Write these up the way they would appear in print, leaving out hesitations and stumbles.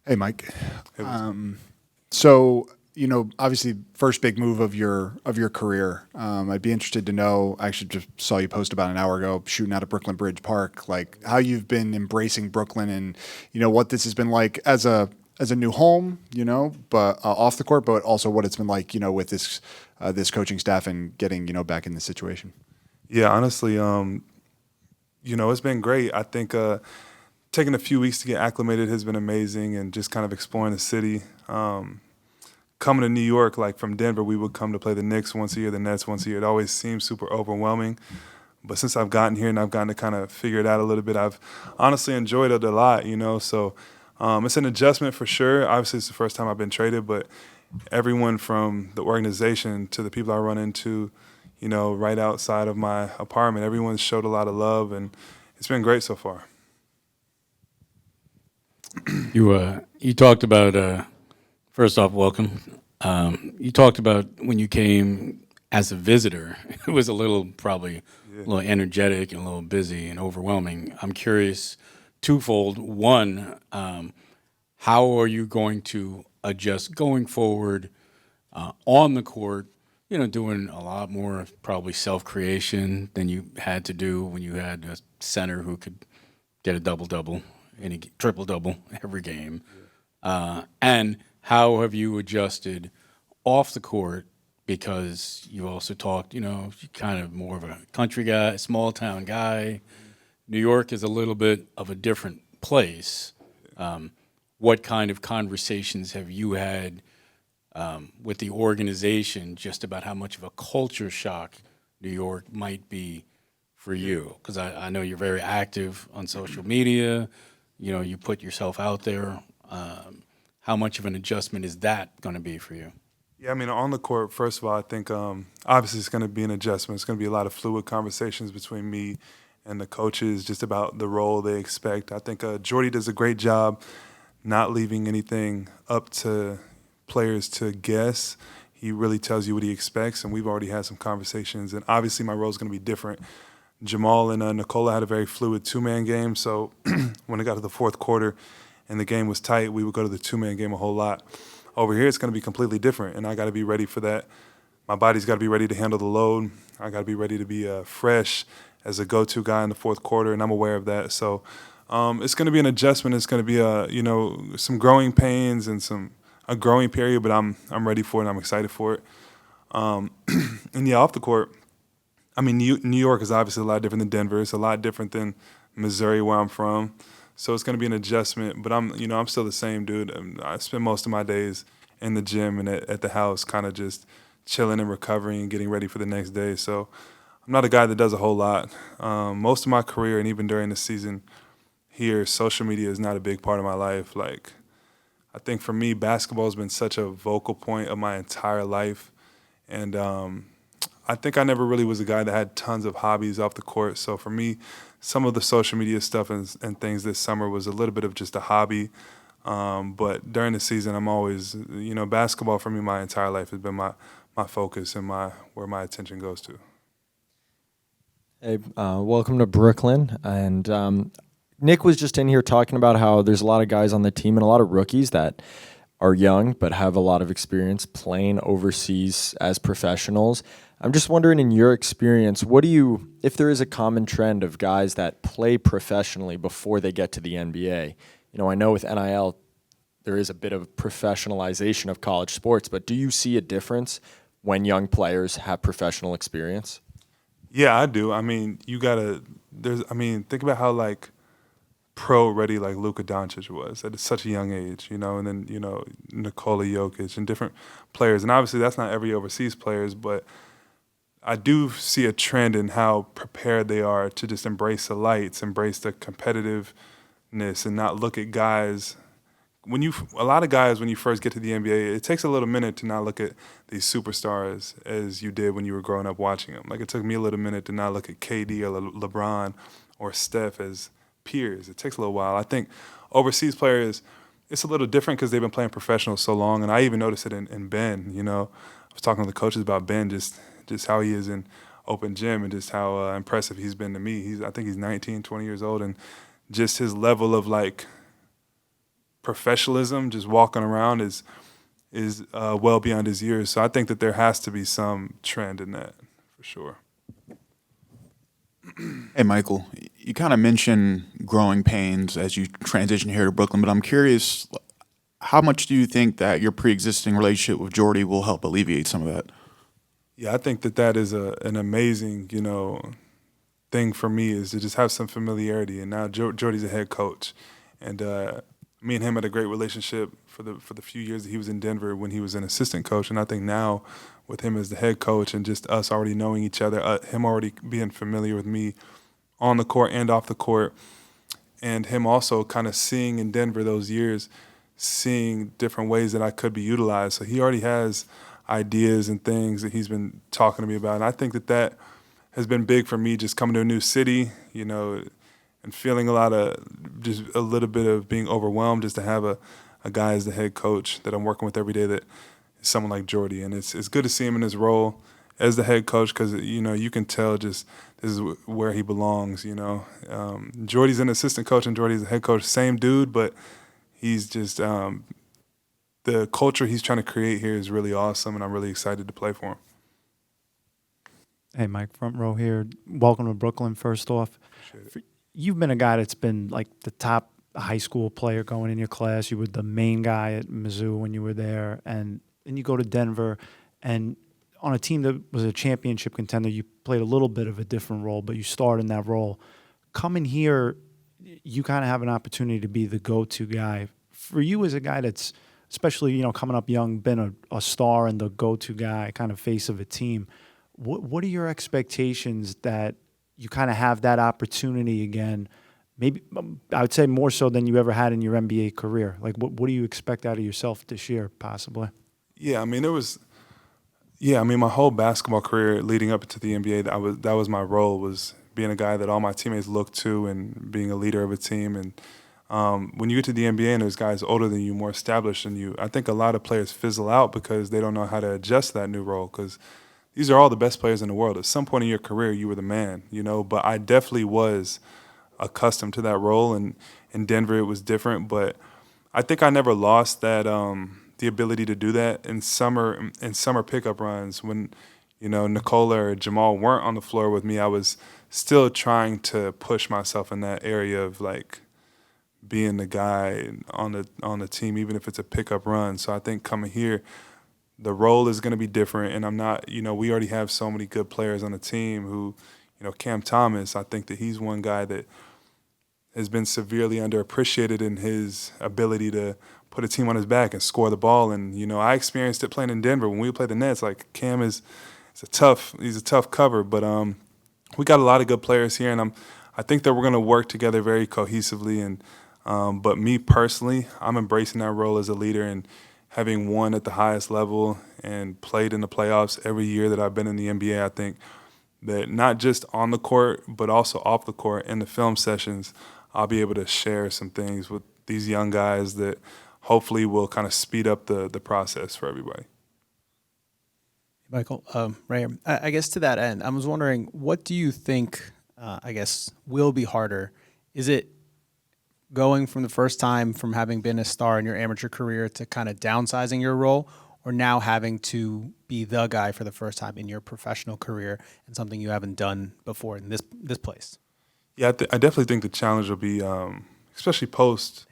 Hey, Mike. Hey, So, obviously, first big move of your career. I'd be interested to know. I actually just saw you post about an hour ago, shooting out of Brooklyn Bridge Park. Like how you've been embracing Brooklyn, and what this has been like as a new home. But off the court, but also what it's been like. With this coaching staff and getting back in the situation. Yeah, honestly, it's been great. I think taking a few weeks to get acclimated has been amazing, and just kind of exploring the city. Coming to New York, like from Denver, we would come to play the Knicks once a year, the Nets once a year. It always seems super overwhelming. But since I've gotten here and I've gotten to kind of figure it out a little bit, I've honestly enjoyed it a lot, So it's an adjustment for sure. Obviously, it's the first time I've been traded, but everyone from the organization to the people I run into, right outside of my apartment, everyone's showed a lot of love, and it's been great so far. You talked about first off, welcome. You talked about when you came as a visitor, it was probably a little energetic and a little busy and overwhelming. I'm curious, twofold. One, how are you going to adjust going forward on the court? Doing a lot more probably self-creation than you had to do when you had a center who could get a double-double, any triple-double every game. And how have you adjusted off the court? Because you also talked, you're kind of more of a country guy, small town guy. New York is a little bit of a different place. What kind of conversations have you had with the organization just about how much of a culture shock New York might be for you? Because I know you're very active on social media. You put yourself out there. How much of an adjustment is that going to be for you? Yeah, I mean, on the court, first of all, I think obviously it's going to be an adjustment. It's going to be a lot of fluid conversations between me and the coaches just about the role they expect. I think Jordy does a great job not leaving anything up to players to guess. He really tells you what he expects, and we've already had some conversations. And obviously my role is going to be different. Jamal and Nicola had a very fluid two-man game, so when it got to the fourth quarter and the game was tight, we would go to the two-man game a whole lot. Over here, it's going to be completely different, and I got to be ready for that. My body's got to be ready to handle the load. I got to be ready to be fresh as a go-to guy in the fourth quarter, and I'm aware of that. So it's going to be an adjustment. It's going to be some growing pains and a growing period, but I'm ready for it and I'm excited for it. And yeah, off the court, I mean, New York is obviously a lot different than Denver. It's a lot different than Missouri, where I'm from. So it's going to be an adjustment, but I'm still the same dude. I spend most of my days in the gym and at the house, kind of just chilling and recovering and getting ready for the next day. So I'm not a guy that does a whole lot. Most of my career and even during the season here, social media is not a big part of my life. Like, I think for me, basketball has been such a vocal point of my entire life, and I think I never really was a guy that had tons of hobbies off the court. So for me, some of the social media stuff and things this summer was a little bit of just a hobby. But during the season, I'm always, basketball for me my entire life has been my focus and where my attention goes to. Hey, welcome to Brooklyn. And Nic was just in here talking about how there's a lot of guys on the team and a lot of rookies that are young but have a lot of experience playing overseas as professionals. I'm just wondering, in your experience, if there is a common trend of guys that play professionally before they get to the NBA? I know with NIL, there is a bit of professionalization of college sports, but do you see a difference when young players have professional experience? Yeah, I do. I mean, think about how pro ready Luka Doncic was at such a young age, and then, Nikola Jokic and different players. And obviously that's not every overseas players, but I do see a trend in how prepared they are to just embrace the lights, embrace the competitiveness, and not look at guys. A lot of guys, when you first get to the NBA, it takes a little minute to not look at these superstars as you did when you were growing up watching them. It took me a little minute to not look at KD or LeBron or Steph as peers. It takes a little while. I think overseas players, it's a little different because they've been playing professional so long, and I even noticed it in Ben. I was talking to the coaches about Ben, just how he is in open gym and just how impressive he's been to me. I think he's 19, 20 years old, and just his level of professionalism, just walking around, is well beyond his years. So I think that there has to be some trend in that for sure. Hey, Michael, you kind of mentioned growing pains as you transition here to Brooklyn, but I'm curious, how much do you think that your pre-existing relationship with Jordy will help alleviate some of that? Yeah, I think that is an amazing, thing for me, is to just have some familiarity. And now Jordy's a head coach, and me and him had a great relationship for the few years that he was in Denver when he was an assistant coach. And I think now with him as the head coach and just us already knowing each other, him already being familiar with me on the court and off the court, and him also kind of seeing in Denver those years, seeing different ways that I could be utilized. So he already has ideas and things that he's been talking to me about. And I think that has been big for me, just coming to a new city, and feeling a little bit of being overwhelmed, just to have a guy as the head coach that I'm working with every day that is someone like Jordy. And it's good to see him in his role as the head coach, because, you can tell just this is where he belongs, Jordy's an assistant coach and Jordy's a head coach, same dude, but he's just the culture he's trying to create here is really awesome, and I'm really excited to play for him. Hey, Mike, front row here. Welcome to Brooklyn, first off. You've been a guy that's been like the top high school player going in your class. You were the main guy at Mizzou when you were there. And then you go to Denver, and on a team that was a championship contender, you played a little bit of a different role, but you starred in that role. Coming here, you kind of have an opportunity to be the go-to guy. For you as a guy that's, especially, coming up young, been a star and the go-to guy, kind of face of a team, what are your expectations that you kind of have that opportunity again? Maybe I would say more so than you ever had in your NBA career. Like, what do you expect out of yourself this year, possibly? Yeah, my whole basketball career leading up to the NBA, that was my role, was being a guy that all my teammates looked to and being a leader of a team. And when you get to the NBA and there's guys older than you, more established than you, I think a lot of players fizzle out because they don't know how to adjust to that new role, because these are all the best players in the world. At some point in your career, you were the man, but I definitely was accustomed to that role, and in Denver it was different. But I think I never lost that the ability to do that in summer pickup runs when Nikola or Jamal weren't on the floor with me. I was still trying to push myself in that area of like being the guy on the team, even if it's a pickup run. So I think coming here, the role is going to be different, and I'm not, we already have so many good players on the team who, Cam Thomas, I think that he's one guy that has been severely underappreciated in his ability to put a team on his back and score the ball. And, I experienced it playing in Denver when we played the Nets. Like, Cam he's a tough cover, but we got a lot of good players here, and I think that we're going to work together very cohesively. And but me personally, I'm embracing that role as a leader, and having won at the highest level and played in the playoffs every year that I've been in the NBA, I think that not just on the court, but also off the court in the film sessions, I'll be able to share some things with these young guys that hopefully will kind of speed up the process for everybody. Michael, Ray, I guess to that end, I was wondering, what do you think, will be harder? Is it going from the first time from having been a star in your amateur career to kind of downsizing your role, or now having to be the guy for the first time in your professional career and something you haven't done before in this place? Yeah, I definitely think the challenge will be, especially post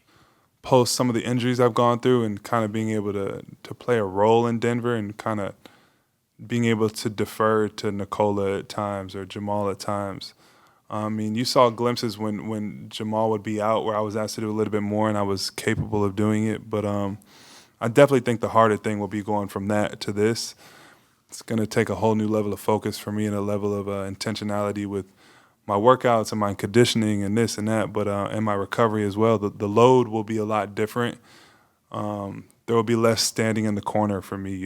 some of the injuries I've gone through, and kind of being able to play a role in Denver, and kind of being able to defer to Nikola at times or Jamal at times. You saw glimpses when Jamal would be out where I was asked to do a little bit more, and I was capable of doing it. But I definitely think the harder thing will be going from that to this. It's going to take a whole new level of focus for me, and a level of intentionality with my workouts and my conditioning and this and that, but and my recovery as well. The load will be a lot different. There will be less standing in the corner for me,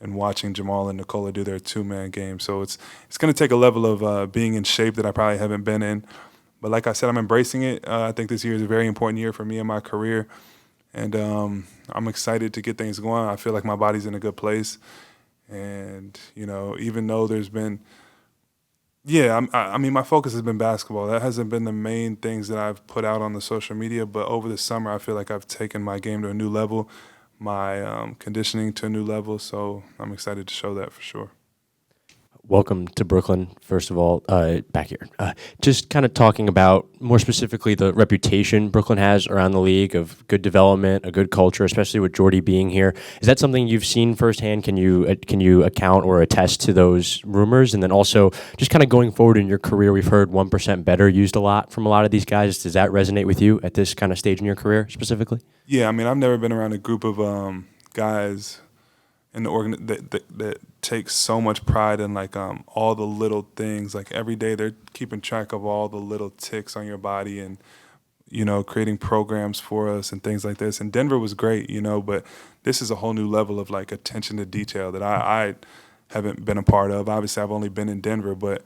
and watching Jamal and Nikola do their two-man game. So it's going to take a level of being in shape that I probably haven't been in. But like I said, I'm embracing it. I think this year is a very important year for me in my career. And I'm excited to get things going. I feel like my body's in a good place. And, even though there's been, Yeah, I mean, my focus has been basketball. That hasn't been the main things that I've put out on the social media. But over the summer, I feel like I've taken my game to a new level, my conditioning to a new level. So I'm excited to show that for sure. Welcome to Brooklyn, first of all, back here. Just kind of talking about more specifically the reputation Brooklyn has around the league of good development, a good culture, especially with Jordy being here. Is that something you've seen firsthand? Can you account or attest to those rumors? And then also, just kind of going forward in your career, we've heard 1% better used a lot from a lot of these guys. Does that resonate with you at this kind of stage in your career specifically? Yeah, I mean, I've never been around a group of guys in the that takes so much pride in like all the little things. Like every day they're keeping track of all the little ticks on your body and creating programs for us and things like this. And Denver was great, but this is a whole new level of like attention to detail that I haven't been a part of. Obviously, I've only been in Denver, but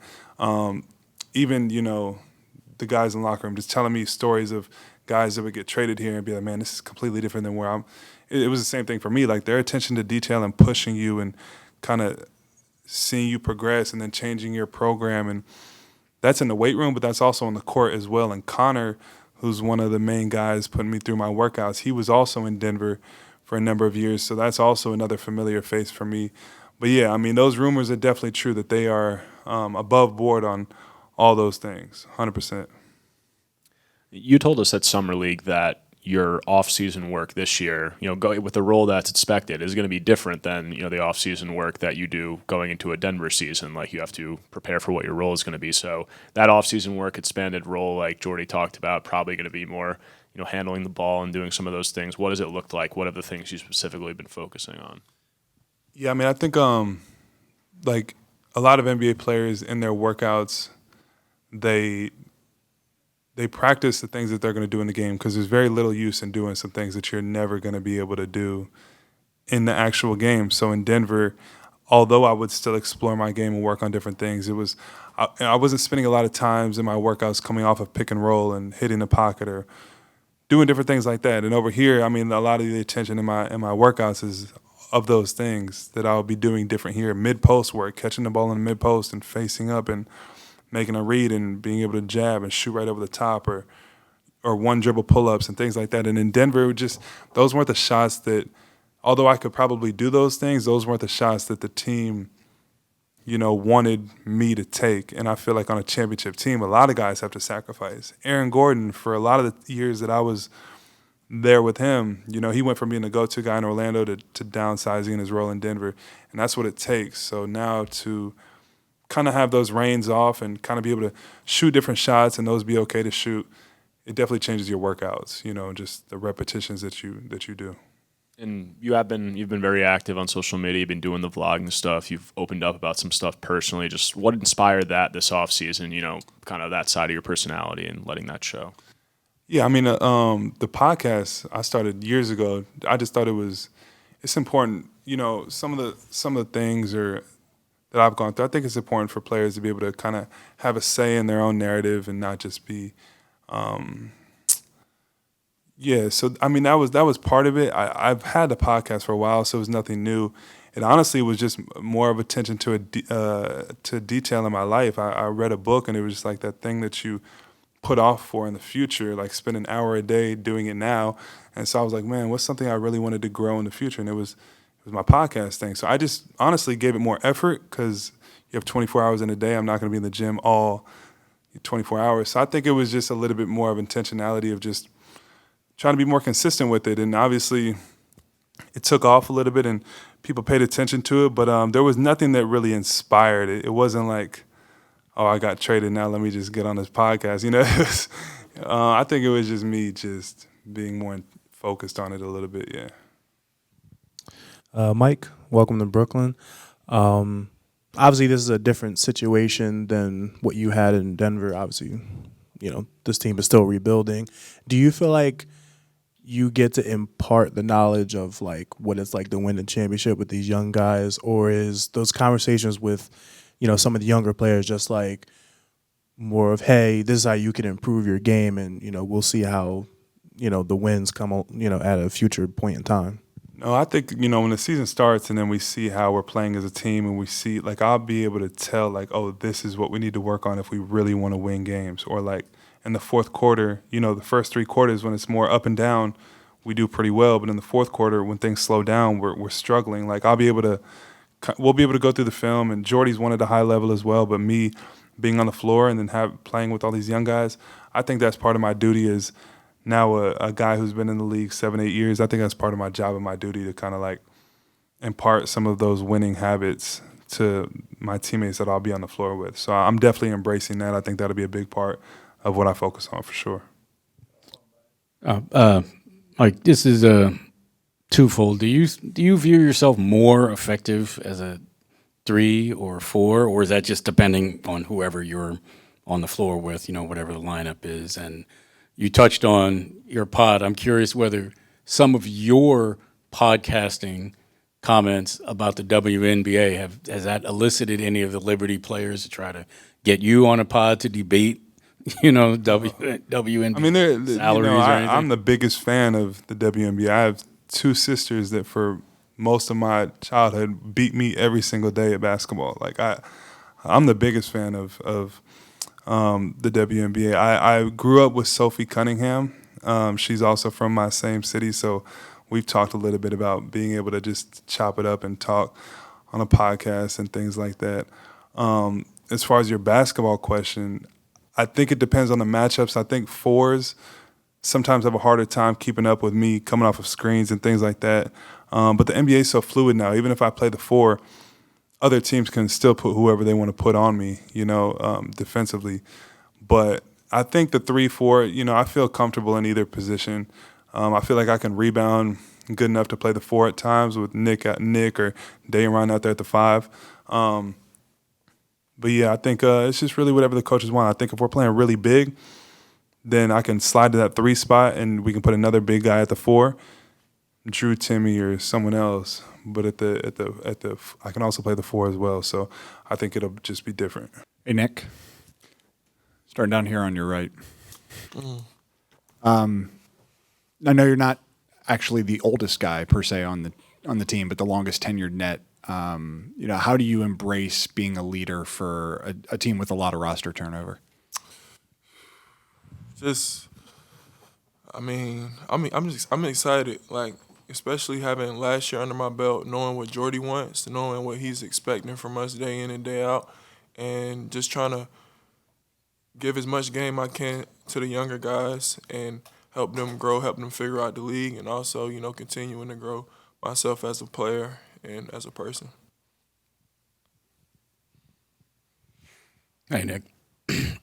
even the guys in the locker room just telling me stories of guys that would get traded here and be like, man, this is completely different than where I'm. It was the same thing for me. Like their attention to detail and pushing you and kind of seeing you progress and then changing your program. And that's in the weight room, but that's also on the court as well. And Connor, who's one of the main guys putting me through my workouts, he was also in Denver for a number of years. So that's also another familiar face for me. But yeah, I mean, those rumors are definitely true that they are above board on all those things, 100%. You told us at Summer League that your off-season work this year, with the role that's expected, is going to be different than the off-season work that you do going into a Denver season. Like you have to prepare for what your role is going to be. So that off-season work, expanded role, like Jordy talked about, probably going to be more, handling the ball and doing some of those things. What does it look like? What are the things you specifically been focusing on? Yeah, I mean, I think like a lot of NBA players in their workouts, they practice the things that they're going to do in the game because there's very little use in doing some things that you're never going to be able to do in the actual game. So in Denver, although I would still explore my game and work on different things, I wasn't spending a lot of times in my workouts coming off of pick and roll and hitting the pocket or doing different things like that. And over here, I mean, a lot of the attention in my workouts is of those things that I'll be doing different here. Mid-post work, catching the ball in the mid-post and facing up and making a read and being able to jab and shoot right over the top or one dribble pull-ups and things like that. And in Denver, those weren't the shots that, although I could probably do those things, those weren't the shots that the team, wanted me to take. And I feel like on a championship team, a lot of guys have to sacrifice. Aaron Gordon, for a lot of the years that I was there with him, he went from being a go-to guy in Orlando to downsizing in his role in Denver. And that's what it takes. So now to kind of have those reins off and kind of be able to shoot different shots and those be okay to shoot, it definitely changes your workouts, just the repetitions that you do. And you've been very active on social media, you've been doing the vlogging stuff, you've opened up about some stuff personally. Just what inspired that this off season, kind of that side of your personality and letting that show? Yeah, I mean, the podcast I started years ago. I just thought it's important, some of the things that I've gone through. I think it's important for players to be able to kind of have a say in their own narrative and not just be, So I mean, that was part of it. I've had the podcast for a while, so it was nothing new. It honestly was just more of attention to detail in my life. I read a book, and it was just like that thing that you put off for in the future, like spend an hour a day doing it now. And so I was like, man, what's something I really wanted to grow in the future? And it was my podcast thing. So I just honestly gave it more effort because you have 24 hours in a day. I'm not going to be in the gym all 24 hours. So I think it was just a little bit more of intentionality of just trying to be more consistent with it. And obviously it took off a little bit and people paid attention to it, but there was nothing that really inspired it. It wasn't like, oh, I got traded, now let me just get on this podcast. I think it was just me just being more focused on it a little bit, yeah. Mike, welcome to Brooklyn. Obviously, this is a different situation than what you had in Denver. Obviously, this team is still rebuilding. Do you feel like you get to impart the knowledge of like what it's like to win a championship with these young guys, or is those conversations with, some of the younger players just like more of, hey, this is how you can improve your game, and we'll see how, the wins come, at a future point in time? No, I think, when the season starts and then we see how we're playing as a team and we see, like, I'll be able to tell, like, oh, this is what we need to work on if we really want to win games. Or, like, in the fourth quarter, the first 3 quarters when it's more up and down, we do pretty well. But in the fourth quarter, when things slow down, we're struggling. Like, we'll be able to go through the film, and Jordy's one at a high level as well. But me being on the floor and then playing with all these young guys, I think that's part of my duty is now a guy who's been in the league 7, 8 years. I think that's part of my job and my duty to kind of like impart some of those winning habits to my teammates that I'll be on the floor with. So I'm definitely embracing that. I think that'll be a big part of what I focus on for sure. Mike, this is twofold. Do you view yourself more effective as a 3 or 4, or is that just depending on whoever you're on the floor with, whatever the lineup is? And you touched on your pod. I'm curious whether some of your podcasting comments about the WNBA has that elicited any of the Liberty players to try to get you on a pod to debate, WNBA I mean, salaries or anything? I'm the biggest fan of the WNBA. I have 2 sisters that for most of my childhood beat me every single day at basketball. Like I'm the biggest fan of the WNBA. I grew up with Sophie Cunningham. She's also from my same city, so we've talked a little bit about being able to just chop it up and talk on a podcast and things like that. As far as your basketball question, I think it depends on the matchups. I think 4s sometimes have a harder time keeping up with me coming off of screens and things like that. But the NBA is so fluid now. Even if I play the 4, other teams can still put whoever they want to put on me, defensively. But I think the 3, 4, I feel comfortable in either position. I feel like I can rebound good enough to play the 4 at times with Nic or Dëmin out there at the 5. But yeah, I think it's just really whatever the coaches want. I think if we're playing really big, then I can slide to that 3 spot and we can put another big guy at the 4, Drew, Timme, or someone else. But at the I can also play the 4 as well. So I think it'll just be different. Hey, Nick. Starting down here on your right. I know you're not actually the oldest guy per se on the team, but the longest tenured net. How do you embrace being a leader for a team with a lot of roster turnover? I'm excited. Like, especially having last year under my belt, knowing what Jordy wants, knowing what he's expecting from us day in and day out, and just trying to give as much game I can to the younger guys and help them grow, help them figure out the league, and also, continuing to grow myself as a player and as a person. Hey, Nick.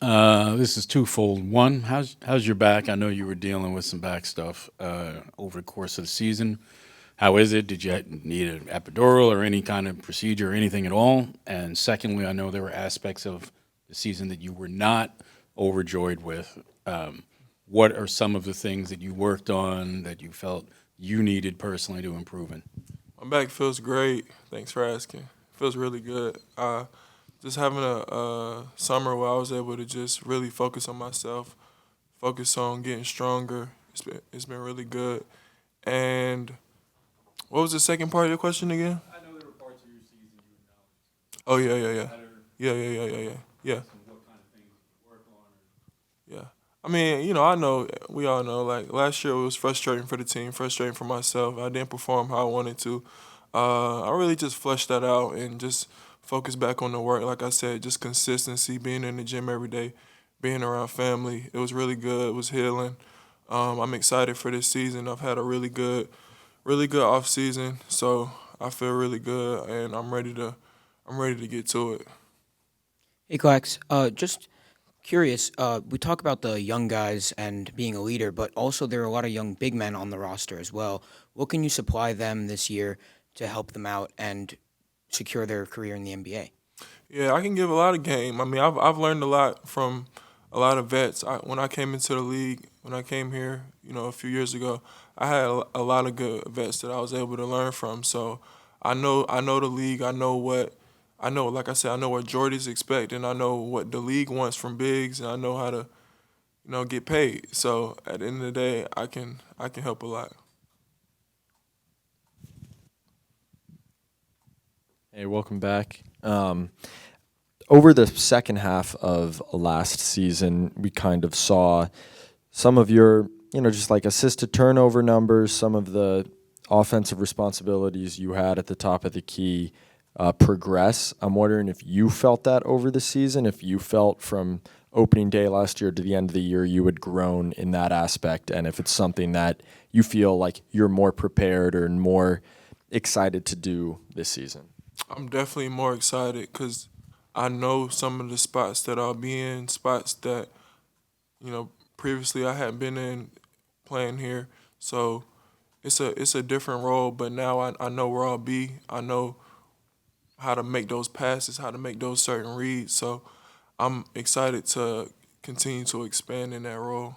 This is twofold. One, how's your back? I know you were dealing with some back stuff over the course of the season. How is it? Did you need an epidural or any kind of procedure or anything at all? And secondly, I know there were aspects of the season that you were not overjoyed with. What are some of the things that you worked on that you felt you needed personally to improve in? My back feels great. Thanks for asking. Feels really good. Just having a summer where I was able to just really focus on myself, focus on getting stronger. It's been really good. And what was the second part of your question again? I know there were parts of your season you acknowledged. Oh, yeah. Yeah. What kind of things you work on? Yeah. I mean, we all know, like, last year it was frustrating for the team, frustrating for myself. I didn't perform how I wanted to. I really just fleshed that out and just focus back on the work. Like I said, just consistency, being in the gym every day, being around family. It was really good. It was healing. I'm excited for this season. I've had a really good off season, so I feel really good, and I'm ready to get to it. Hey, Clax, just curious. We talk about the young guys and being a leader, but also there are a lot of young big men on the roster as well. What can you supply them this year to help them out and secure their career in the NBA? Yeah, I can give a lot of game. I mean, I've learned a lot from a lot of vets. When I came into the league, when I came here, a few years ago, I had a lot of good vets that I was able to learn from. So I know the league. Like I said, I know what Jordy's expecting. I know what the league wants from bigs, and I know how to, get paid. So at the end of the day, I can help a lot. Hey, welcome back. Over the second half of last season, we kind of saw some of your, just like assist to turnover numbers, some of the offensive responsibilities you had at the top of the key progress. I'm wondering if you felt that over the season, if you felt from opening day last year to the end of the year you had grown in that aspect, and if it's something that you feel like you're more prepared or more excited to do this season. I'm definitely more excited because I know some of the spots that I'll be in, spots that, previously I hadn't been in playing here. So it's a different role, but now I know where I'll be. I know how to make those passes, how to make those certain reads. So I'm excited to continue to expand in that role.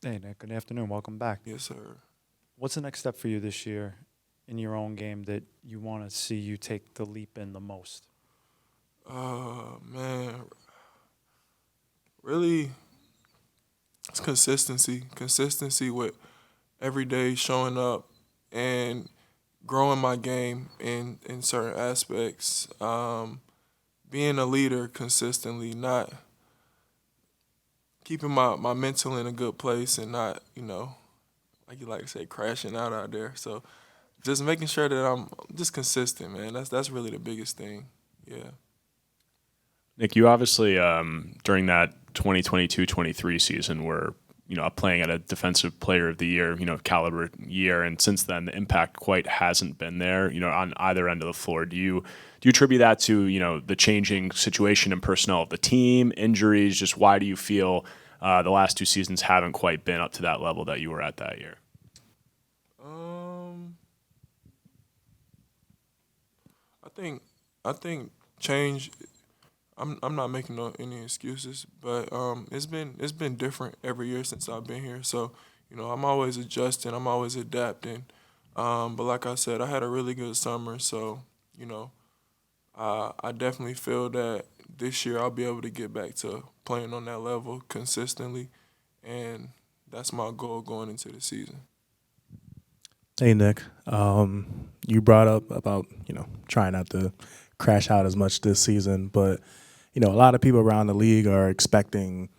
Hey, Nick, good afternoon. Welcome back. Yes, sir. What's the next step for you this year in your own game that you want to see you take the leap in the most? Man, really, it's consistency. Consistency with every day showing up and growing my game in certain aspects. Being a leader consistently, not keeping my mental in a good place and not, like you like to say, crashing out there. So just making sure that I'm just consistent, man. That's really the biggest thing. Yeah. Nick, you obviously during that 2022-23 season were playing at a Defensive Player of the Year caliber year, and since then the impact quite hasn't been there on either end of the floor. Do you attribute that to the changing situation and personnel of the team, injuries? Just why do you feel the last two seasons haven't quite been up to that level that you were at that year? I think change. I'm not making any excuses, but it's been different every year since I've been here. So I'm always adjusting, I'm always adapting. But like I said, I had a really good summer, so I definitely feel that this year I'll be able to get back to playing on that level consistently, and that's my goal going into the season. Hey, Nick. You brought up about, trying not to crash out as much this season, but, a lot of people around the league are expecting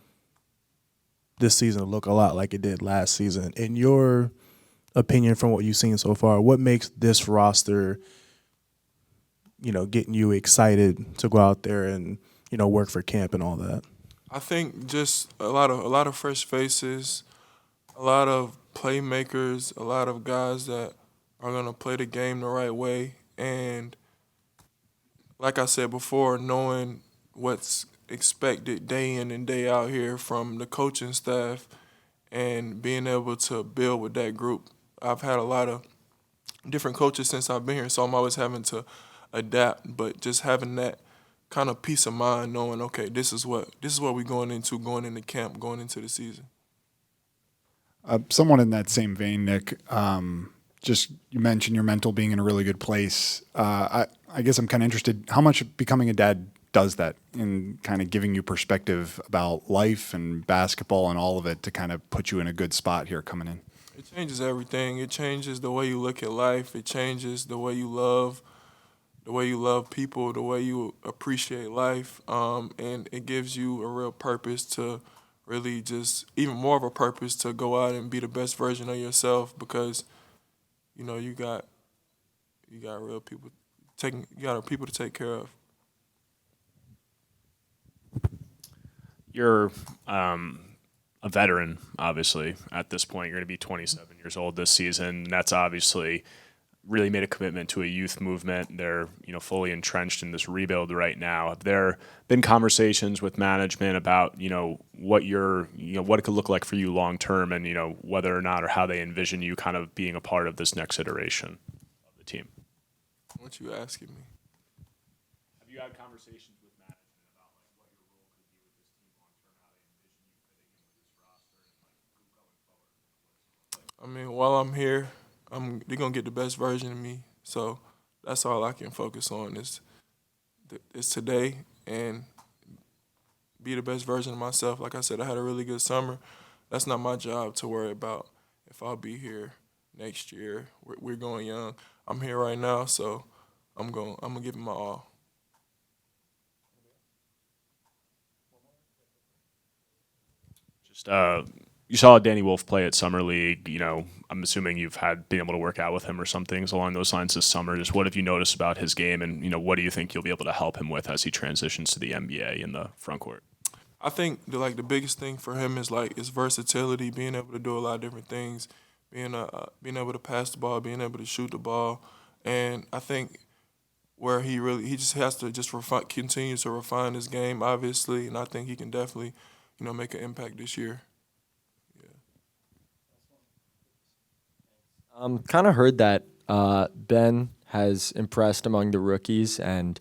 this season to look a lot like it did last season. In your opinion, from what you've seen so far, what makes this roster, getting you excited to go out there and, work for camp and all that? I think just a lot of fresh faces, a lot of playmakers, a lot of guys that are gonna play the game the right way, and like I said before, knowing what's expected day in and day out here from the coaching staff and being able to build with that group. I've had a lot of different coaches since I've been here, so I'm always having to adapt, but just having that kind of peace of mind knowing, okay, this is what we're going into camp, going into the season. Someone in that same vein, Nick, just you mentioned your mental being in a really good place. I guess I'm kind of interested how much becoming a dad does that in kind of giving you perspective about life and basketball and all of it to kind of put you in a good spot here coming in. It changes everything. It changes the way you look at life. It changes the way you love people, the way you appreciate life, and it gives you a real purpose to really just even more of a purpose to go out and be the best version of yourself because you got real people people to take care of. You're a veteran, obviously, at this point. You're going to be 27 years old this season. That's obviously really made a commitment to a youth movement. They're fully entrenched in this rebuild right now. Have there been conversations with management about what what it could look like for you long term, and whether or not or how they envision you kind of being a part of this next iteration of the team? What you asking me? Have you had conversations with management about what your role could be with this team long term, how they envision you fitting in with this roster, and going forward? I mean, while I'm here, they're gonna get the best version of me. So that's all I can focus on is today and be the best version of myself. Like I said, I had a really good summer. That's not my job to worry about if I'll be here next year. We're going young. I'm here right now, so I'm gonna give it my all. Just you saw Danny Wolf play at Summer League. I'm assuming you've been able to work out with him or some things along those lines this summer. Just what have you noticed about his game, and what do you think you'll be able to help him with as he transitions to the NBA in the front court? I think the biggest thing for him is his versatility, being able to do a lot of different things, being able to pass the ball, being able to shoot the ball, and I think where he just has to continue to refine his game, obviously, and I think he can definitely make an impact this year. Kind of heard that Ben has impressed among the rookies, and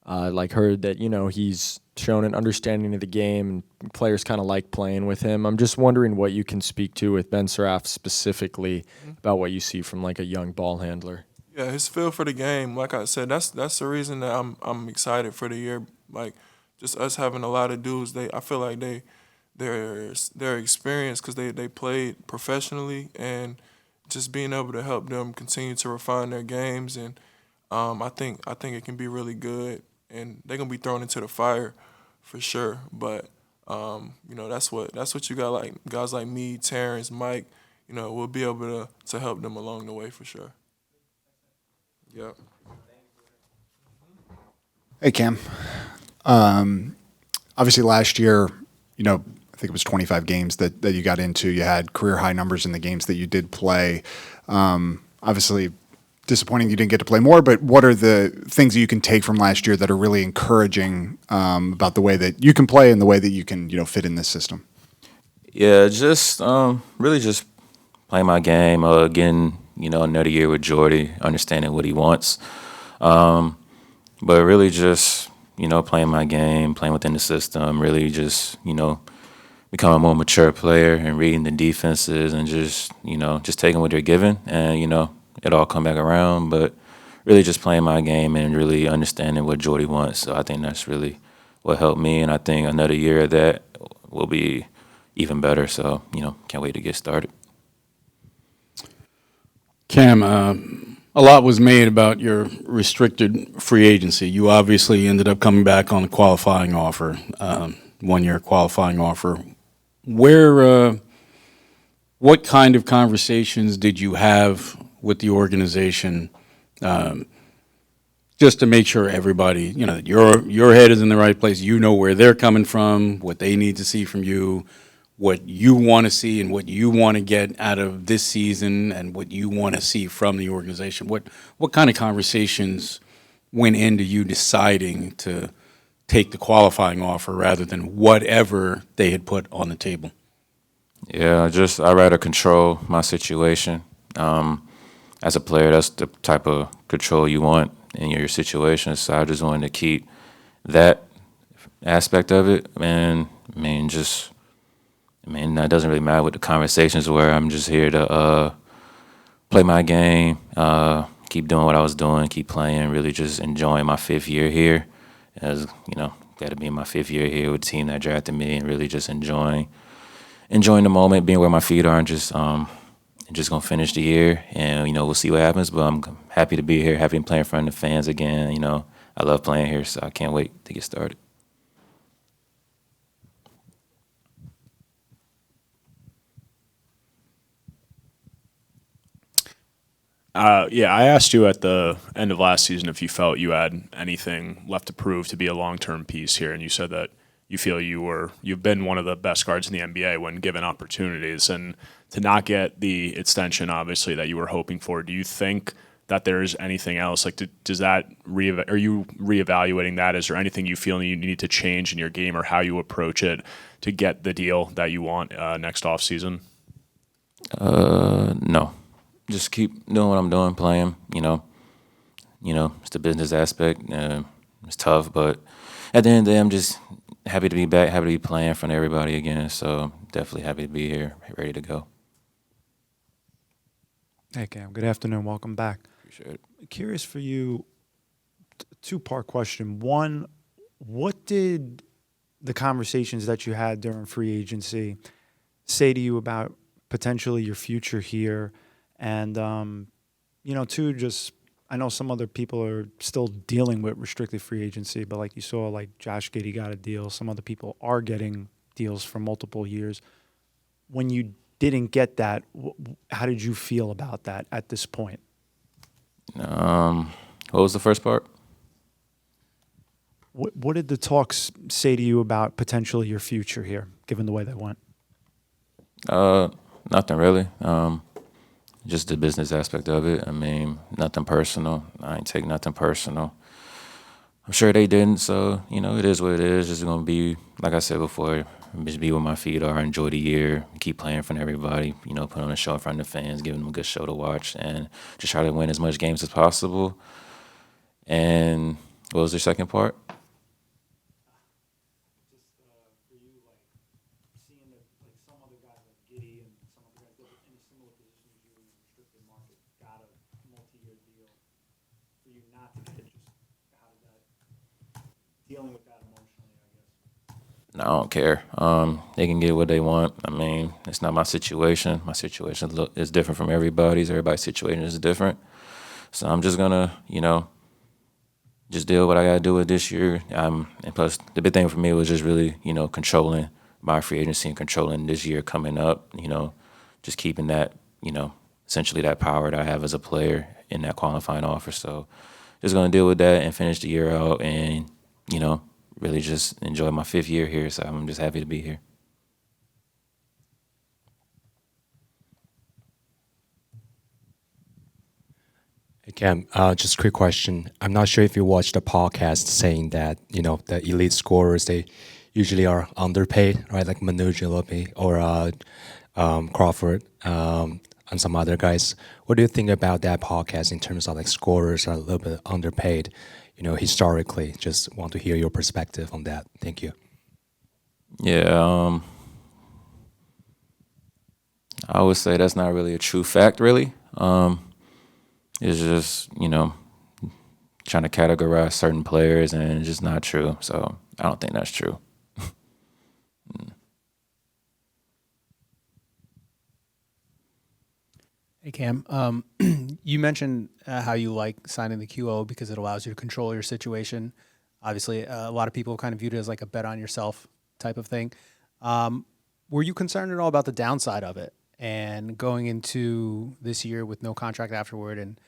heard that he's shown an understanding of the game, and players kind of like playing with him. I'm just wondering what you can speak to with Ben Saraf specifically about what you see from a young ball handler. Yeah, his feel for the game, like I said, that's the reason that I'm excited for the year. Just us having a lot of dudes, I feel like they're experienced because they played professionally, and just being able to help them continue to refine their games, and I think it can be really good, and they're gonna be thrown into the fire for sure. But that's what you got, guys like me, Terance, Mike. We'll be able to help them along the way for sure. Yep. Hey, Cam. Obviously, last year, I think it was 25 games that you got into. You had career high numbers in the games that you did play. Obviously, disappointing you didn't get to play more, but what are the things that you can take from last year that are really encouraging about the way that you can play and the way that you can, fit in this system? Yeah, just really just playing my game, getting, another year with Jordy, understanding what he wants. But really just, playing my game, playing within the system, really just, becoming a more mature player and reading the defenses and just, just taking what they're given and, it all come back around. But really just playing my game and really understanding what Jordy wants. So I think that's really what helped me. And I think another year of that will be even better. So, can't wait to get started. Cam, a lot was made about your restricted free agency. You obviously ended up coming back on a qualifying offer, 1-year qualifying offer. What kind of conversations did you have with the organization, just to make sure everybody, that your head is in the right place, where they're coming from, what they need to see from you, what you want to see and what you want to get out of this season and what you want to see from the organization? What kind of conversations went into you deciding to take the qualifying offer rather than whatever they had put on the table? Yeah, I'd rather control my situation. As a player, that's the type of control you want in your situation. So I just wanted to keep that aspect of it. And that doesn't really matter what the conversations were. I'm just here to play my game, keep doing what I was doing, keep playing, really just enjoying my 5th year here. As got to be in my 5th year here with the team that drafted me, and really just enjoying the moment, being where my feet are, and just gonna finish the year, and we'll see what happens. But I'm happy to be here, happy to play in front of the fans again. I love playing here, so I can't wait to get started. I asked you at the end of last season if you felt you had anything left to prove to be a long-term piece here, and you said that you feel you've been one of the best guards in the NBA when given opportunities, and to not get the extension, obviously, that you were hoping for. Do you think that there's anything else? Are you reevaluating that? Is there anything you feel you need to change in your game or how you approach it to get the deal that you want next offseason? No. Just keep doing what I'm doing, playing. It's the business aspect. It's tough, but at the end of the day, I'm just happy to be back, happy to be playing in front of everybody again. So definitely happy to be here, ready to go. Hey, Cam. Good afternoon. Welcome back. Appreciate it. Curious for you, two-part question. One, what did the conversations that you had during free agency say to you about potentially your future here? And, two, just I know some other people are still dealing with restricted free agency, but like you saw, like Josh Giddey got a deal. Some other people are getting deals for multiple years. When you didn't get that, how did you feel about that at this point? What was the first part? What did the talks say to you about potentially your future here, given the way they went? Nothing really. Just the business aspect of it. I mean, nothing personal. I ain't take nothing personal. I'm sure they didn't, so, it is what it is. Just going to be, like I said before, just be where my feet are, enjoy the year, keep playing in front of everybody, put on a show in front of the fans, give them a good show to watch, and just try to win as much games as possible. And what was the second part? Dealing with that emotionally, I guess. No, I don't care. They can get what they want. I mean, it's not my situation. My situation is different from everybody's. Everybody's situation is different. So I'm just gonna, just deal with what I gotta do with this year. And plus, the big thing for me was just really, controlling my free agency and controlling this year coming up. Just keeping that, essentially that power that I have as a player in that qualifying offer. So just gonna deal with that and finish the year out and, really just enjoy my 5th year here. So I'm just happy to be here. Hey, Cam, just a quick question. I'm not sure if you watched the podcast saying that, the elite scorers, they usually are underpaid, right? Like Manu Ginobili or Crawford and some other guys. What do you think about that podcast in terms of like scorers are a little bit underpaid, historically? Just want to hear your perspective on that. Thank you. Yeah, I would say that's not really a true fact, really. It's just, trying to categorize certain players, and it's just not true. So I don't think that's true. Hey, Cam. You mentioned how you like signing the QO because it allows you to control your situation. Obviously, a lot of people kind of viewed it as like a bet on yourself type of thing. Were you concerned at all about the downside of it and going into this year with no contract afterward and,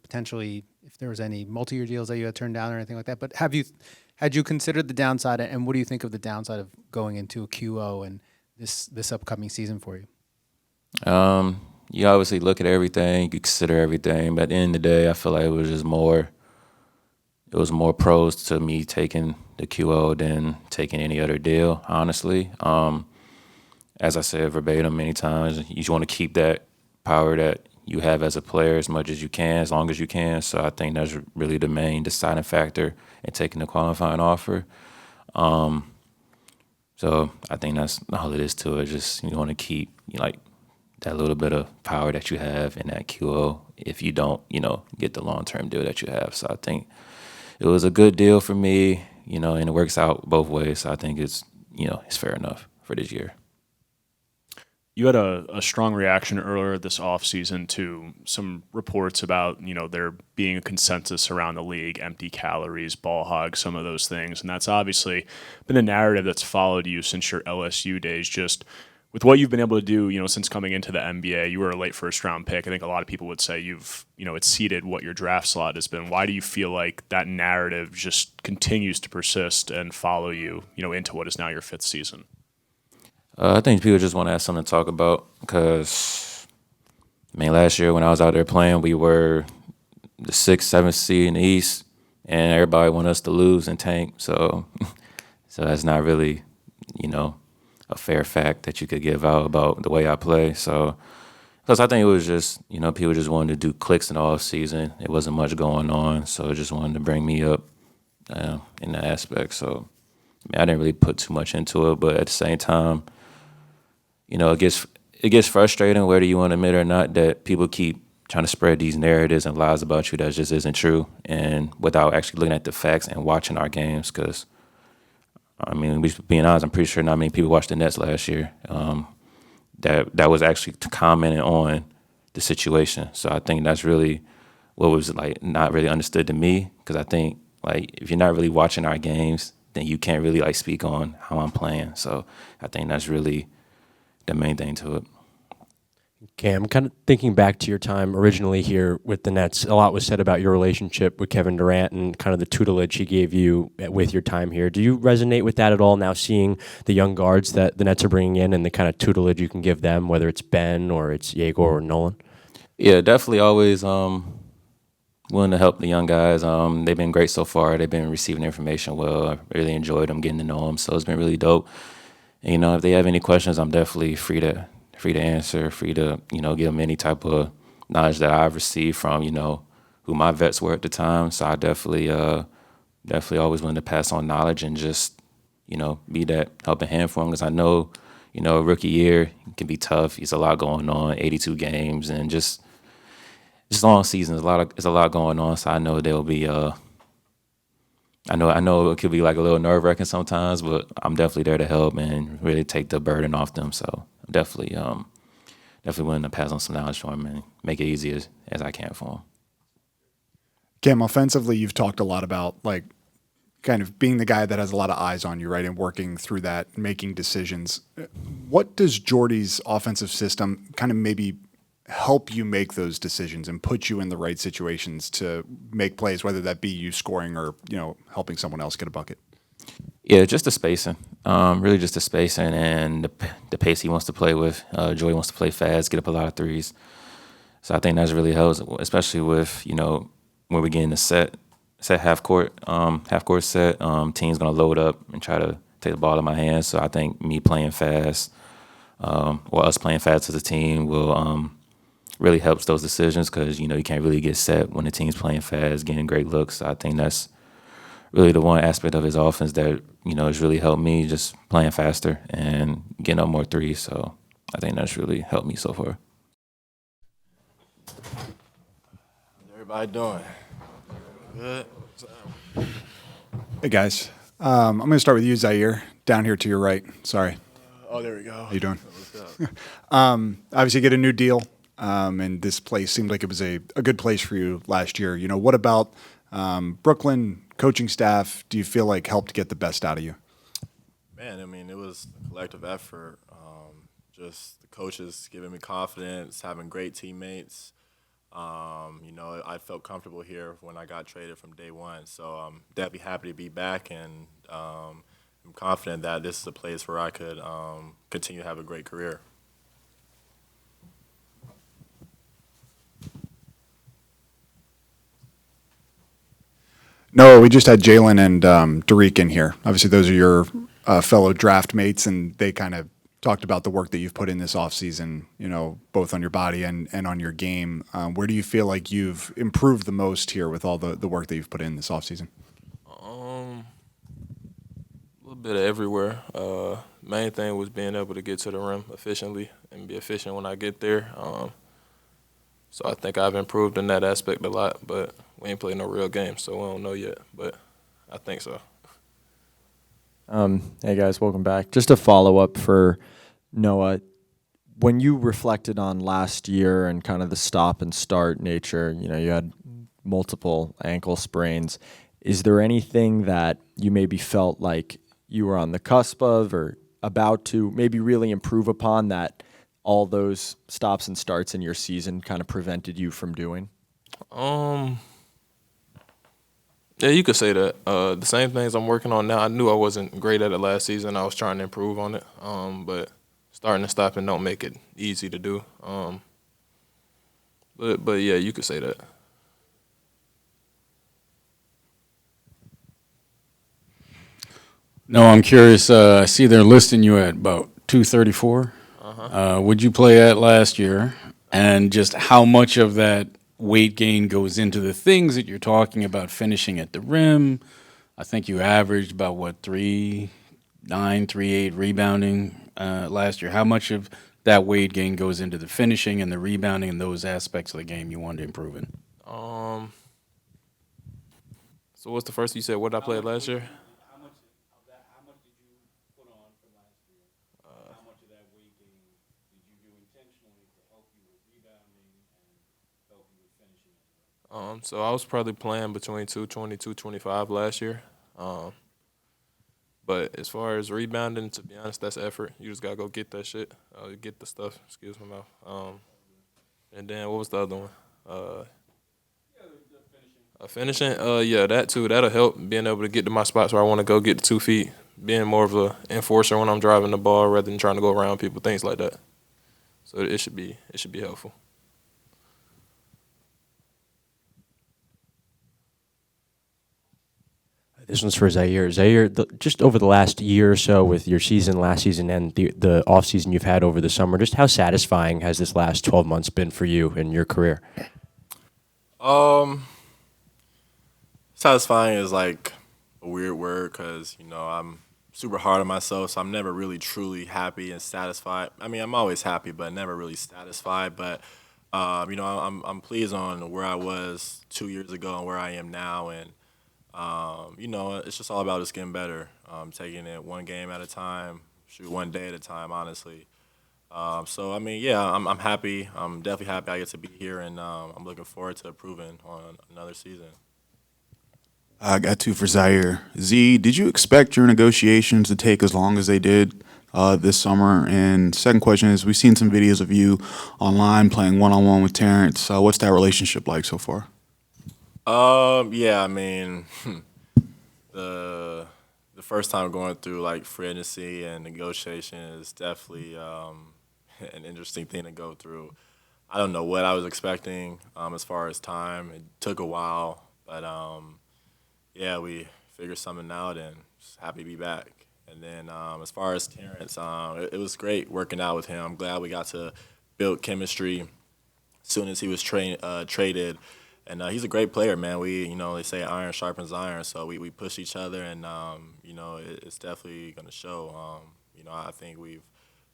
potentially if there was any multi-year deals that you had turned down or anything like that? But had you considered the downside, and what do you think of the downside of going into a QO and this upcoming season for you? You obviously look at everything, you consider everything, but at the end of the day, I feel like it was more pros to me taking the QO than taking any other deal, honestly. As I said verbatim many times, you just want to keep that power that you have as a player as much as you can, as long as you can. So I think that's really the main deciding factor in taking the qualifying offer. So I think that's all it is to it. Just you want to keep that little bit of power that you have in that QO if you don't, get the long-term deal that you have. So I think it was a good deal for me, and it works out both ways. So I think it's, it's fair enough for this year. You had a strong reaction earlier this offseason to some reports about, there being a consensus around the league, empty calories, ball hogs, some of those things. And that's obviously been a narrative that's followed you since your LSU days. Just with what you've been able to do, since coming into the NBA, you were a late first-round pick. I think a lot of people would say you've, exceeded what your draft slot has been. Why do you feel like that narrative just continues to persist and follow you, into what is now your 5th season? I think people just want to have something to talk about because, last year when I was out there playing, we were the 6th, 7th seed in the East, and everybody wanted us to lose and tank. So that's not really, a fair fact that you could give out about the way I play. So, plus I think it was just, people just wanted to do clicks in the off season. It wasn't much going on, so just wanted to bring me up in that aspect. So, I didn't really put too much into it, but at the same time, it gets frustrating, whether you want to admit it or not, that people keep trying to spread these narratives and lies about you that just isn't true, and without actually looking at the facts and watching our games. Because, being honest, I'm pretty sure not many people watched the Nets last year. That was actually commenting on the situation. So I think that's really what was like not really understood to me, because I think like if you're not really watching our games, then you can't really like speak on how I'm playing. So I think that's really the main thing to it. Okay, I'm kind of thinking back to your time originally here with the Nets. A lot was said about your relationship with Kevin Durant and kind of the tutelage he gave you with your time here. Do you resonate with that at all now, seeing the young guards that the Nets are bringing in and the kind of tutelage you can give them, whether it's Ben or it's Egor or Nolan? Yeah, definitely always willing to help the young guys. They've been great so far. They've been receiving information well. I really enjoyed them, getting to know them, so it's been really dope. And, you know, if they have any questions, I'm definitely free to answer, free to, you know, give them any type of knowledge that I've received from, you know, who my vets were at the time. So I definitely always willing to pass on knowledge and just, you know, be that helping hand for them, because I know, you know, rookie year can be tough. It's a lot going on, 82 games, and just long seasons. There's a lot going on. So I know there'll be I know it could be like a little nerve wracking sometimes, but I'm definitely there to help and really take the burden off them. So I'm definitely willing to pass on some knowledge for them and make it easy as I can for them. Cam, offensively, you've talked a lot about like kind of being the guy that has a lot of eyes on you, right, and working through that, making decisions. What does Jordy's offensive system kind of maybe help you make those decisions and put you in the right situations to make plays, whether that be you scoring or, you know, helping someone else get a bucket? Yeah, just the spacing. Really just the spacing and the pace he wants to play with. Jordy wants to play fast, get up a lot of threes. So I think that's really helps, especially with, you know, when we get in the set half court set. Team's gonna load up and try to take the ball out of my hands. So I think me playing fast, or us playing fast as a team will really helps those decisions, because, you know, you can't really get set when the team's playing fast, getting great looks. So I think that's really the one aspect of his offense that, you know, has really helped me, just playing faster and getting up more threes. So I think that's really helped me so far. How's everybody doing? Good. Hey, guys. I'm going to start with you, Ziaire, down here to your right. Sorry. Oh, there we go. How you doing? What's up? Obviously, get a new deal, and this place seemed like it was a good place for you last year. You know, what about Brooklyn coaching staff do you feel like helped get the best out of you? Man, I mean, it was a collective effort. Just the coaches giving me confidence, having great teammates. You know, I felt comfortable here when I got traded from day one. So I'm definitely happy to be back, and I'm confident that this is a place where I could continue to have a great career. No, we just had Jalen and Dariq in here. Obviously, those are your fellow draft mates, and they kind of talked about the work that you've put in this offseason, you know, both on your body and on your game. Where do you feel like you've improved the most here with all the work that you've put in this offseason? A little bit of everywhere. Main thing was being able to get to the rim efficiently and be efficient when I get there. So I think I've improved in that aspect a lot, but we ain't played no real games, so we don't know yet, but I think so. Hey guys, welcome back. Just a follow-up for Noah. When you reflected on last year and kind of the stop and start nature, you know, you had multiple ankle sprains. Is there anything that you maybe felt like you were on the cusp of or about to maybe really improve upon that all those stops and starts in your season kind of prevented you from doing? Yeah, you could say that. The same things I'm working on now, I knew I wasn't great at it last season. I was trying to improve on it. But starting and stopping don't make it easy to do. But yeah, you could say that. No, I'm curious. I see they're listing you at about 234. Would you play at last year? And just how much of that weight gain goes into the things that you're talking about, finishing at the rim? I think you averaged about, 3.9, 3.8 rebounding last year. How much of that weight gain goes into the finishing and the rebounding and those aspects of the game you want to improve in? So what's the first you said? What did I play last year? How much did you put on from last year? How much of that weight gain did you do intentionally to help you with rebounding and help you with finishing? So I was probably playing between 220, 225 last year. But as far as rebounding, to be honest, that's effort. You just gotta go get that shit, get the stuff. Excuse my mouth. And then what was the other one? Finishing. Yeah, that too. That'll help. Being able to get to my spots where I want to go, get the 2 feet. Being more of a enforcer when I'm driving the ball rather than trying to go around people, things like that. So it should be helpful. This one's for Ziaire. Ziaire, just over the last year or so with your season, last season, and the off season you've had over the summer, just how satisfying has this last 12 months been for you in your career? Satisfying is like a weird word because, I'm super hard on myself, so I'm never really truly happy and satisfied. I mean, I'm always happy, but never really satisfied. But, I'm pleased on where I was 2 years ago and where I am now. And, it's just all about just getting better, taking it one game at a time, shoot one day at a time, honestly. So, I mean, yeah, I'm happy. I'm definitely happy I get to be here, and I'm looking forward to improving on another season. I got two for Ziaire. Z, did you expect your negotiations to take as long as they did this summer? And second question is, we've seen some videos of you online playing one-on-one with Terance. What's that relationship like so far? Yeah, I mean, the first time going through like free agency and negotiation is definitely an interesting thing to go through. I don't know what I was expecting as far as time. It took a while, but yeah, we figured something out and just happy to be back. And then as far as Terance, it was great working out with him. I'm glad we got to build chemistry as soon as he was traded. And he's a great player, man. They say iron sharpens iron, so we push each other, and it's definitely going to show. I think we've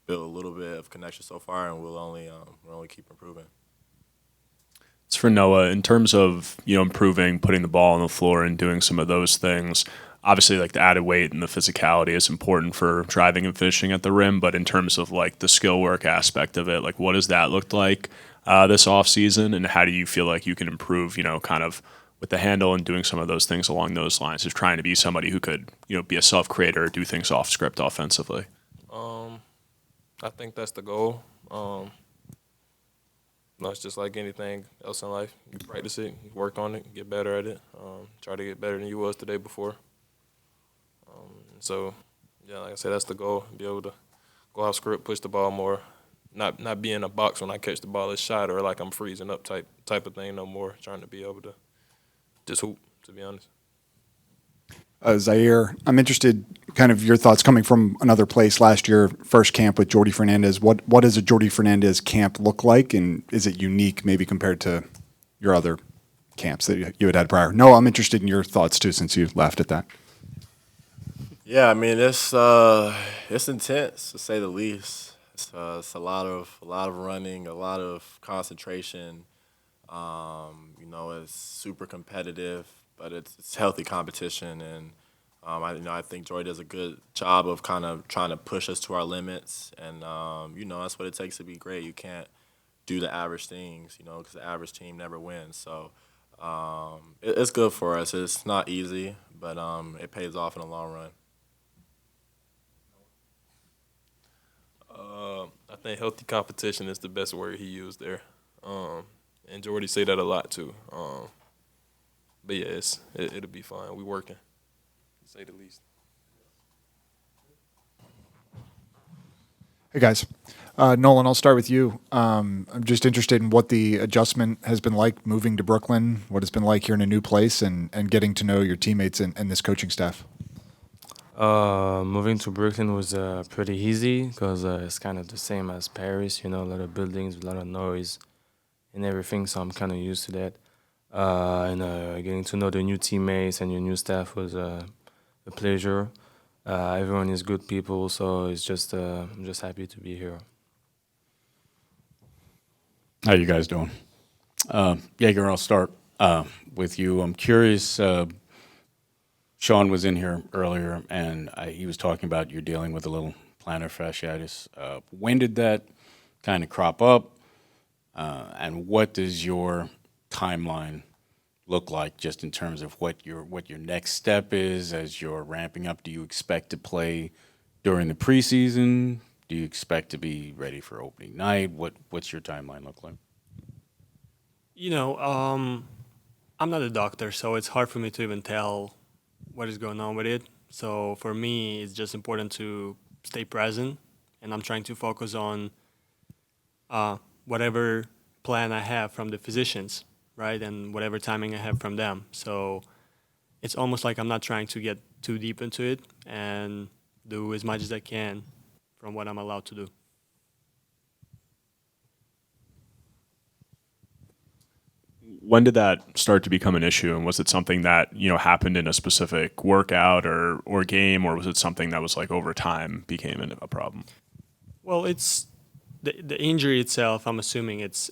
built a little bit of connection so far, and we'll only keep improving. It's for Noah in terms of improving, putting the ball on the floor, and doing some of those things. Obviously, like the added weight and the physicality is important for driving and finishing at the rim. But in terms of like the skill work aspect of it, like what does that look like this off season, and how do you feel like you can improve? Kind of with the handle and doing some of those things along those lines. Just trying to be somebody who could be a self creator, do things off script offensively. I think that's the goal. It's just like anything else in life. You practice it, you work on it, get better at it. Try to get better than you was the day before. So, yeah, like I said, that's the goal. Be able to go off script, push the ball more. Not be in a box when I catch the ball as shot or like I'm freezing up type of thing no more. Trying to be able to just hoop, to be honest. Ziaire, I'm interested kind of your thoughts coming from another place last year, first camp with Jordi Fernandez. What does a Jordi Fernandez camp look like, and is it unique maybe compared to your other camps that you had prior? No, I'm interested in your thoughts too, since you laughed at that. Yeah, I mean it's intense to say the least. It's a lot of running, a lot of concentration. It's super competitive, but it's healthy competition, and I think Jordi does a good job of kind of trying to push us to our limits, and that's what it takes to be great. You can't do the average things, because the average team never wins. So it's good for us. It's not easy, but it pays off in the long run. I think healthy competition is the best word he used there. And Jordi say that a lot too. But yeah, it'll be fine. We working, to say the least. Hey guys, Nolan, I'll start with you. I'm just interested in what the adjustment has been like moving to Brooklyn, what it's been like here in a new place, and getting to know your teammates and this coaching staff. Moving to Brooklyn was pretty easy because it's kind of the same as Paris, a lot of buildings, a lot of noise and everything, so I'm kind of used to that. And getting to know the new teammates and your new staff was a pleasure. Everyone is good people, so it's just I'm just happy to be here. How you guys doing? Egor, I'll start with you. I'm curious. Sean was in here earlier, and he was talking about you're dealing with a little plantar fasciitis. When did that kind of crop up, and what does your timeline look like, just in terms of what your next step is as you're ramping up? Do you expect to play during the preseason? Do you expect to be ready for opening night? What's your timeline look like? I'm not a doctor, so it's hard for me to even tell what is going on with it. So for me, it's just important to stay present, and I'm trying to focus on whatever plan I have from the physicians, right, and whatever timing I have from them. So it's almost like I'm not trying to get too deep into it and do as much as I can from what I'm allowed to do. When did that start to become an issue, and was it something that happened in a specific workout or game, or was it something that was like over time became a problem? Well, it's the injury itself. I'm assuming it's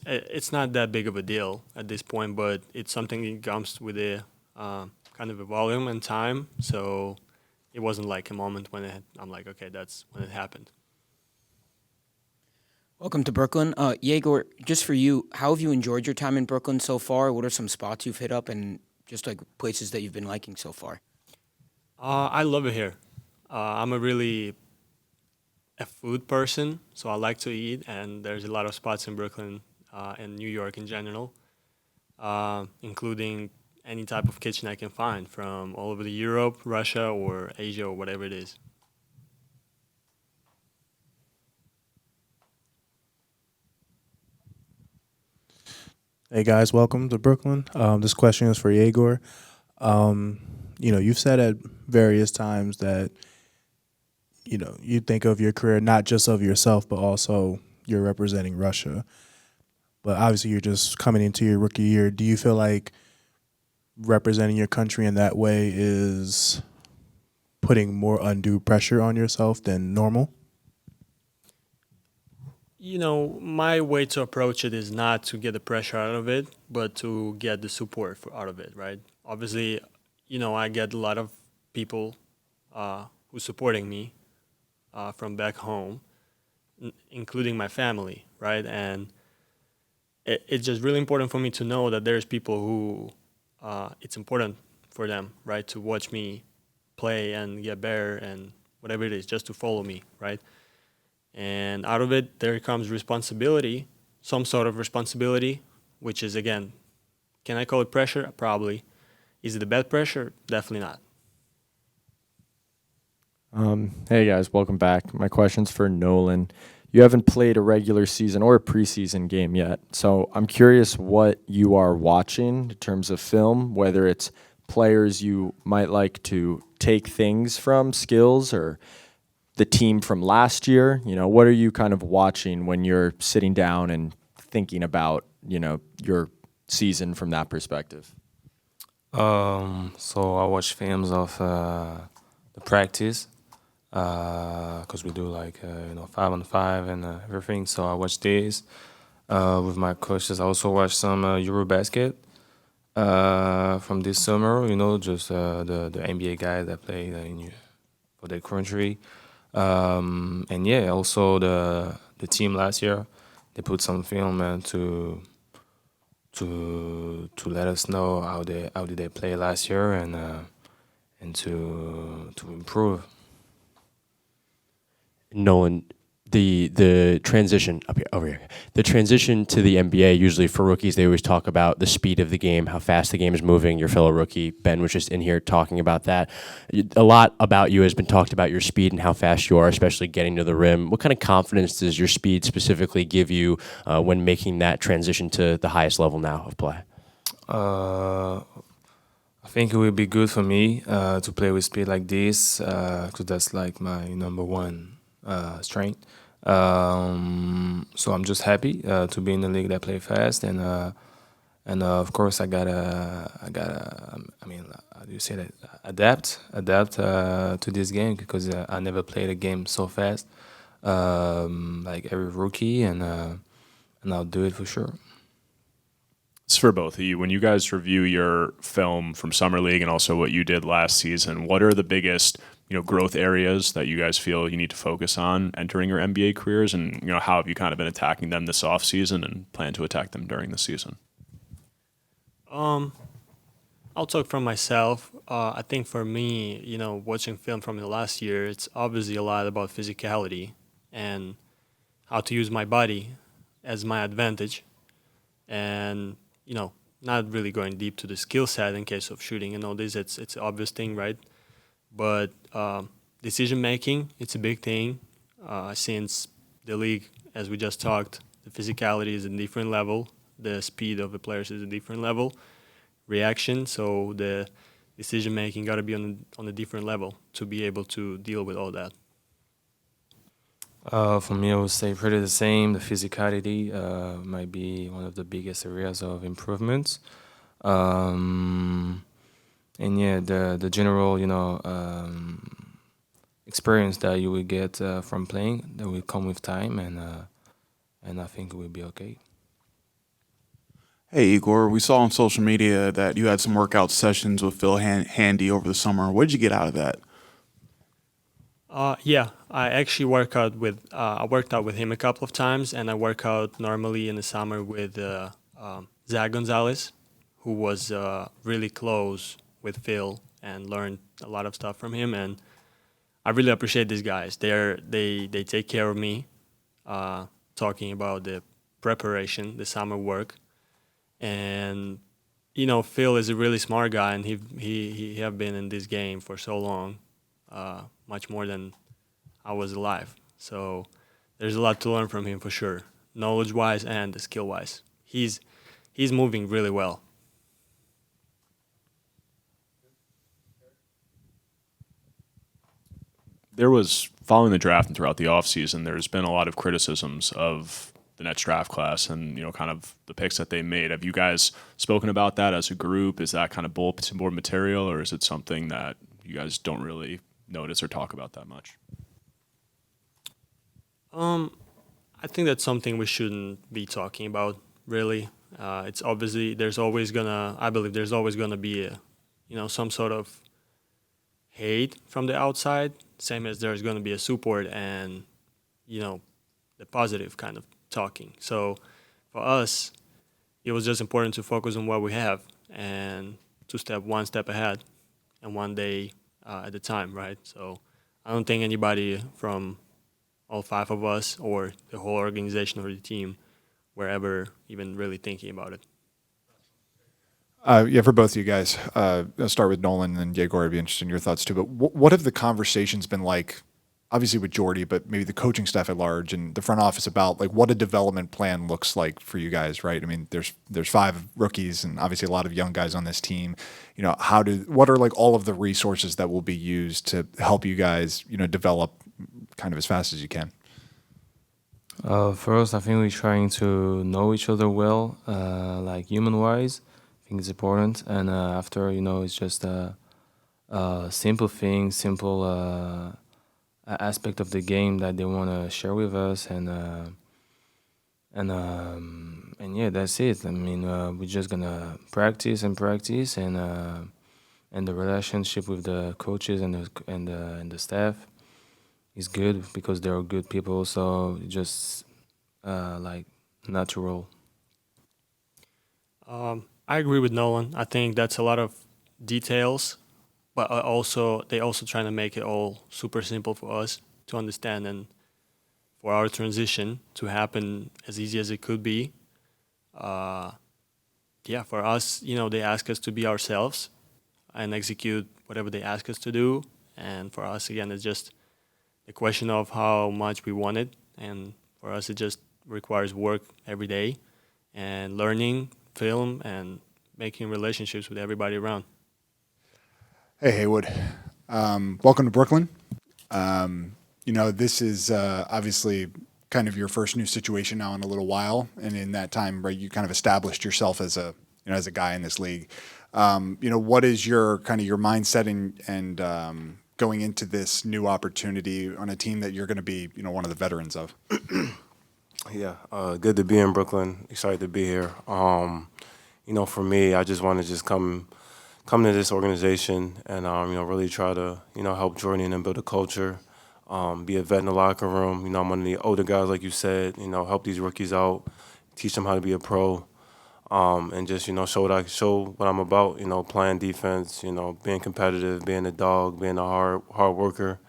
not that big of a deal at this point, but it's something that comes with a kind of a volume and time. So it wasn't like a moment when I'm like, okay, that's when it happened. Welcome to Brooklyn. Egor, just for you, how have you enjoyed your time in Brooklyn so far? What are some spots you've hit up and just like places that you've been liking so far? I love it here. I'm a food person, so I like to eat, and there's a lot of spots in Brooklyn and New York in general, including any type of kitchen I can find from all over Europe, Russia, or Asia, or whatever it is. Hey guys, welcome to Brooklyn. This question is for Egor. You've said at various times that you think of your career not just of yourself, but also you're representing Russia. But obviously, you're just coming into your rookie year. Do you feel like representing your country in that way is putting more undue pressure on yourself than normal? My way to approach it is not to get the pressure out of it, but to get the support out of it, right? Obviously, I get a lot of people who's supporting me from back home, including my family, right? And it's just really important for me to know that there's people who it's important for them, right, to watch me play and get better and whatever it is, just to follow me, right? And out of it, there comes responsibility, some sort of responsibility, which is, again, can I call it pressure? Probably. Is it a bad pressure? Definitely not. Hey guys, welcome back. My question's for Nolan. You haven't played a regular season or a preseason game yet, so I'm curious what you are watching in terms of film, whether it's players you might like to take things from, skills, or the team from last year. What are you kind of watching when you're sitting down and thinking about, your season from that perspective? So I watch films of the practice because we do 5-on-5 and everything. So I watch this with my coaches. I also watch some Eurobasket from this summer. Just the NBA guys that play for their country. And yeah, also the team last year, they put some film to let us know how did they play last year and to improve. Nolan, the transition over here. The transition to the NBA, usually for rookies, they always talk about the speed of the game, how fast the game is moving. Your fellow rookie, Ben, was just in here talking about that. A lot about you has been talked about your speed and how fast you are, especially getting to the rim. What kind of confidence does your speed specifically give you when making that transition to the highest level now of play? I think it would be good for me to play with speed like this because that's like my number one strength. So I'm just happy to be in the league that play fast, and of course I gotta how do you say that? Adapt to this game because I never played a game so fast like every rookie, and I'll do it for sure. It's for both of you. When you guys review your film from Summer League and also what you did last season, what are the biggest growth areas that you guys feel you need to focus on entering your NBA careers, and how have you kind of been attacking them this offseason and plan to attack them during the season? I'll talk from myself. I think for me, watching film from the last year, it's obviously a lot about physicality and how to use my body as my advantage, and not really going deep to the skill set in case of shooting and all this. It's an obvious thing, right? But decision making, it's a big thing. Since the league, as we just talked, the physicality is a different level, the speed of the players is a different level, reaction. So the decision making got to be on a different level to be able to deal with all that. For me, I would say pretty the same. The physicality might be one of the biggest areas of improvements. And yeah, the general, experience that you will get from playing, that will come with time, and I think it will be okay. Hey, Egor, we saw on social media that you had some workout sessions with Phil Handy over the summer. What did you get out of that? Yeah, I actually worked out with him a couple of times, and I work out normally in the summer with Zach Gonzalez, who was really close with Phil and learned a lot of stuff from him. And I really appreciate these guys. They take care of me, talking about the preparation, the summer work. And Phil is a really smart guy, and he have been in this game for so long, much more than I was alive. So there's a lot to learn from him for sure, knowledge-wise and skill-wise. He's moving really well. There was, following the draft and throughout the offseason, there's been a lot of criticisms of the Nets draft class and, kind of the picks that they made. Have you guys spoken about that as a group? Is that kind of bulletin board material, or is it something that you guys don't really notice or talk about that much? I think that's something we shouldn't be talking about, really. It's obviously, I believe there's always gonna be some sort of hate from the outside, same as there's gonna be a support and, the positive kind of talking. So for us, it was just important to focus on what we have and to step one step ahead and one day at a time, right? So I don't think anybody from all five of us or the whole organization or the team were ever even really thinking about it. Yeah, for both of you guys, I'll start with Nolan and Egor. I'd be interested in your thoughts too. But what have the conversations been like, obviously with Jordy, but maybe the coaching staff at large and the front office about like what a development plan looks like for you guys, right? I mean, there's 5 rookies and obviously a lot of young guys on this team. What are like all of the resources that will be used to help you guys, develop kind of as fast as you can? First, I think we're trying to know each other well, like human-wise. I think it's important. And after, it's just a simple thing, simple aspect of the game that they want to share with us. And yeah, that's it. I mean, we're just going to practice, and the relationship with the coaches and the staff is good because they are good people, so just like natural. I agree with Nolan. I think that's a lot of details, but they also trying to make it all super simple for us to understand and for our transition to happen as easy as it could be. For us, they ask us to be ourselves and execute whatever they ask us to do. And for us, again, it's just the question of how much we want it. And for us, it just requires work every day and learning, film, and making relationships with everybody around. Hey, Haywood. Welcome to Brooklyn. This is obviously kind of your first new situation now in a little while. And in that time, right, you kind of established yourself as a guy in this league. What is your mindset and going into this new opportunity on a team that you're going to be, one of the veterans of? Yeah, good to be in Brooklyn. Excited to be here. For me, I just want to come to this organization and really try to help Jordan and build a culture. Be a vet in the locker room. I'm one of the older guys, like you said. Help these rookies out, teach them how to be a pro. and just show what I'm about. Playing defense. Being competitive, being a dog, being a hard worker,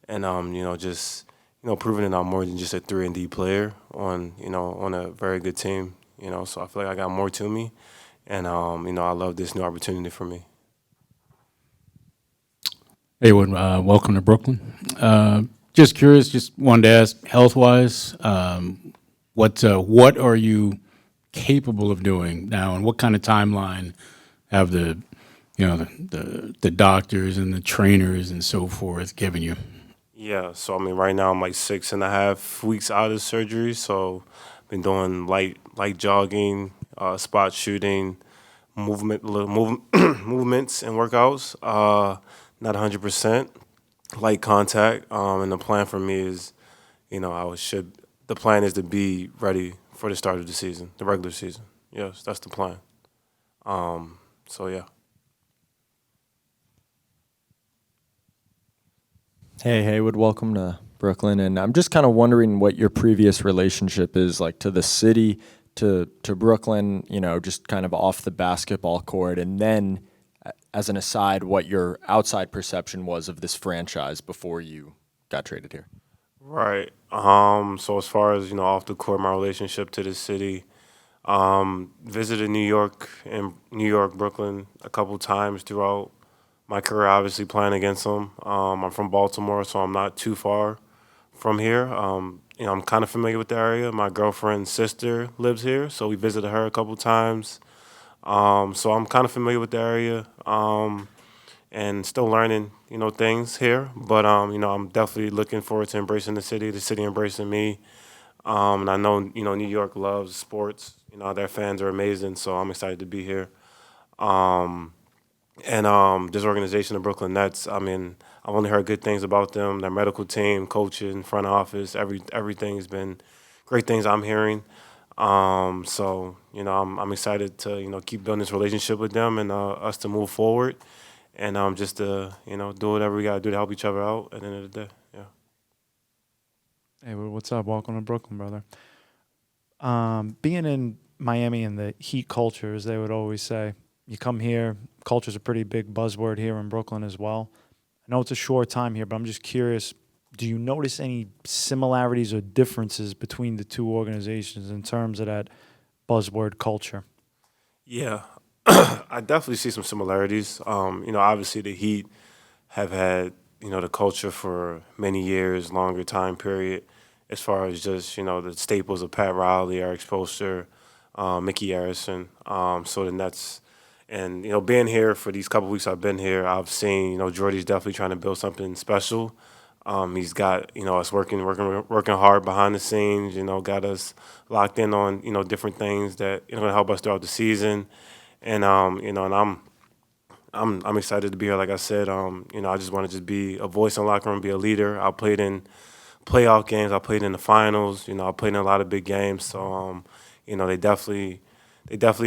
and just proving that I'm more than just a 3-and-D player on a very good team. So I feel like I got more to me, and I love this new opportunity for me. Haywood, welcome to Brooklyn. Just curious, just wanted to ask, health-wise, what are you capable of doing now, and what kind of timeline have the doctors and the trainers and so forth given you? Yeah, so right now I'm like 6.5 weeks out of surgery, so I've been doing light jogging, spot shooting, movements and workouts. Not 100%, light contact, and the plan for me is, the plan is to be ready for the start of the season, the regular season. Yes, that's the plan. So yeah. Hey, Haywood, welcome to Brooklyn. And I'm just kind of wondering what your previous relationship is like to the city, to Brooklyn, just kind of off the basketball court. And then, as an aside, what your outside perception was of this franchise before you got traded here. Right. So as far as, off the court, my relationship to the city, visited New York, Brooklyn a couple times throughout my career, obviously playing against them. I'm from Baltimore, so I'm not too far from here. I'm kind of familiar with the area. My girlfriend's sister lives here, so we visited her a couple times. So I'm kind of familiar with the area, and still learning, things here. But, I'm definitely looking forward to embracing the city embracing me. And I know, New York loves sports. Their fans are amazing, so I'm excited to be here. And this organization, the Brooklyn Nets, I've only heard good things about them. Their medical team, coaching, front office, everything's been great things I'm hearing. So I'm excited to keep building this relationship with them and us to move forward, and just to do whatever we gotta do to help each other out at the end of the day. Yeah. Hey, what's up? Welcome to Brooklyn, brother. Being in Miami and the Heat culture, as they would always say, you come here, culture's a pretty big buzzword here in Brooklyn as well. I know it's a short time here, but I'm just curious, do you notice any similarities or differences between the two organizations in terms of that buzzword culture? Yeah, I definitely see some similarities. Obviously the Heat have had, the culture for many years, longer time period, as far as just, the staples of Pat Riley, Eric Spoelstra, Mickey Harrison. So the Nets, and, being here for these couple weeks I've been here, I've seen, Jordy's definitely trying to build something special. He's got, us working hard behind the scenes, got us locked in on, different things that, going to help us throughout the season. And, and I'm excited to be here. Like I said, I just want to just be a voice in the locker room, be a leader. I played in playoff games. I played in the finals. I played in a lot of big games. So, they definitely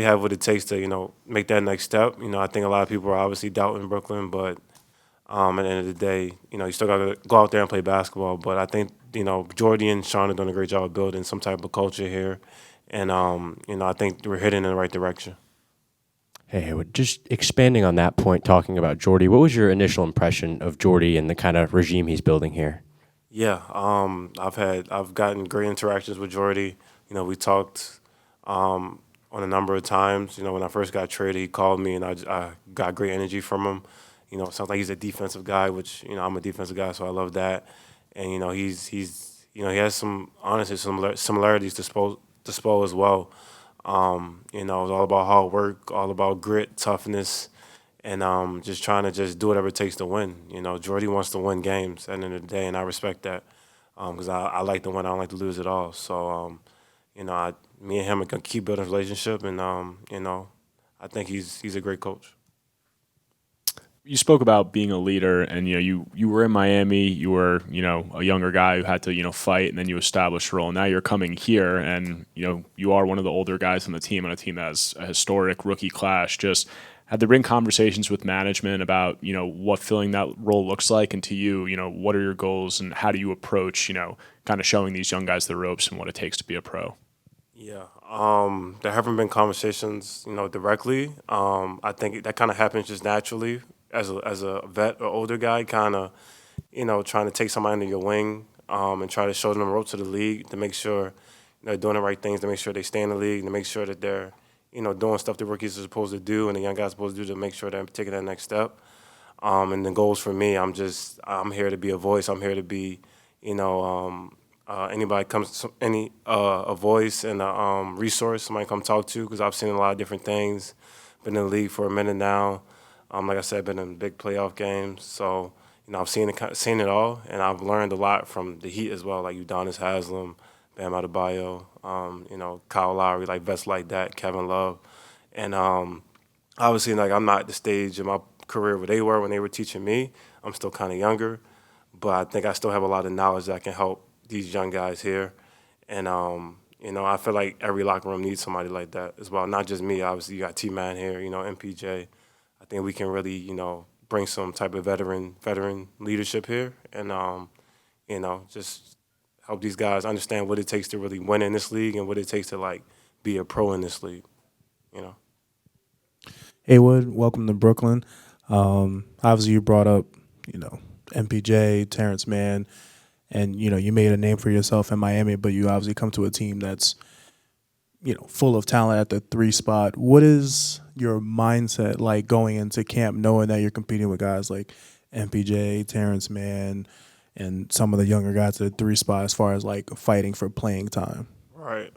have what it takes to, make that next step. I think a lot of people are obviously doubting Brooklyn, but at the end of the day, you still got to go out there and play basketball. But I think, Jordy and Sean are doing a great job of building some type of culture here. And, I think we're heading in the right direction. Hey, just expanding on that point, talking about Jordy, what was your initial impression of Jordy and the kind of regime he's building here? Yeah, I've gotten great interactions with Jordy. We talked on a number of times. When I first got traded, he called me, and I got great energy from him. It sounds like he's a defensive guy, which I'm a defensive guy, so I love that. And he has some similarities to Spo as well. It was all about hard work, all about grit, toughness, and just trying to just do whatever it takes to win. Jordy wants to win games at the end of the day, and I respect that because I like to win. I don't like to lose at all. So, me and him are going to keep building a relationship, and, I think he's a great coach. You spoke about being a leader, and you were in Miami. You were a younger guy who had to fight, and then you established a role. Now you're coming here, and you are one of the older guys on the team, on a team that has a historic rookie class. Just have there been conversations with management about what filling that role looks like, and to you, what are your goals, and how do you approach kind of showing these young guys the ropes and what it takes to be a pro? Yeah, there haven't been conversations, directly. I think that kind of happens just naturally as a vet or older guy, kind of, trying to take somebody under your wing, and try to show them the ropes of the league to make sure they're doing the right things, to make sure they stay in the league, to make sure that they're, doing stuff the rookies are supposed to do and the young guys are supposed to do to make sure they're taking that next step. And the goals for me, I'm here to be a voice. I'm here to be, anybody comes a voice and a resource somebody come talk to, because I've seen a lot of different things. Been in the league for a minute now. Like I said, been in big playoff games, so I've seen it all, and I've learned a lot from the Heat as well, like Udonis Haslem, Bam Adebayo, Kyle Lowry, like vets like that, Kevin Love, and obviously, like, I'm not at the stage in my career where they were when they were teaching me. I'm still kind of younger, but I think I still have a lot of knowledge that can help these young guys here. And, I feel like every locker room needs somebody like that as well. Not just me, obviously. You got T-Man here, MPJ. I think we can really, bring some type of veteran leadership here and, just help these guys understand what it takes to really win in this league and what it takes to, like, be a pro in this league, Haywood, welcome to Brooklyn. Obviously, you brought up, MPJ, Terance Mann, and, you made a name for yourself in Miami, but you obviously come to a team that's, full of talent at the 3 spot. What is your mindset like going into camp knowing that you're competing with guys like MPJ, Terance Mann, and some of the younger guys at the 3 spot as far as, like, fighting for playing time? Right.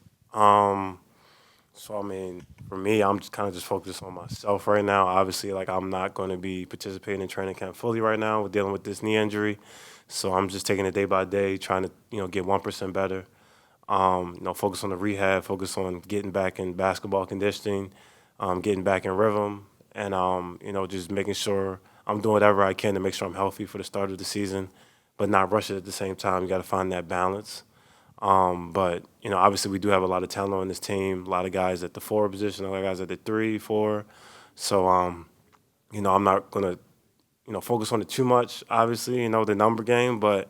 So, I mean, for me, I'm just kind of focused on myself right now. Obviously, like, I'm not going to be participating in training camp fully right now. We're dealing with this knee injury. So I'm just taking it day by day, trying to, get 1% better. Focus on the rehab, focus on getting back in basketball conditioning, getting back in rhythm, and, just making sure I'm doing whatever I can to make sure I'm healthy for the start of the season, but not rush it at the same time. You got to find that balance. But, obviously we do have a lot of talent on this team, a lot of guys at the 4 position, a lot of guys at the 3, 4. So, I'm not going to, focus on it too much, obviously, the number game. But,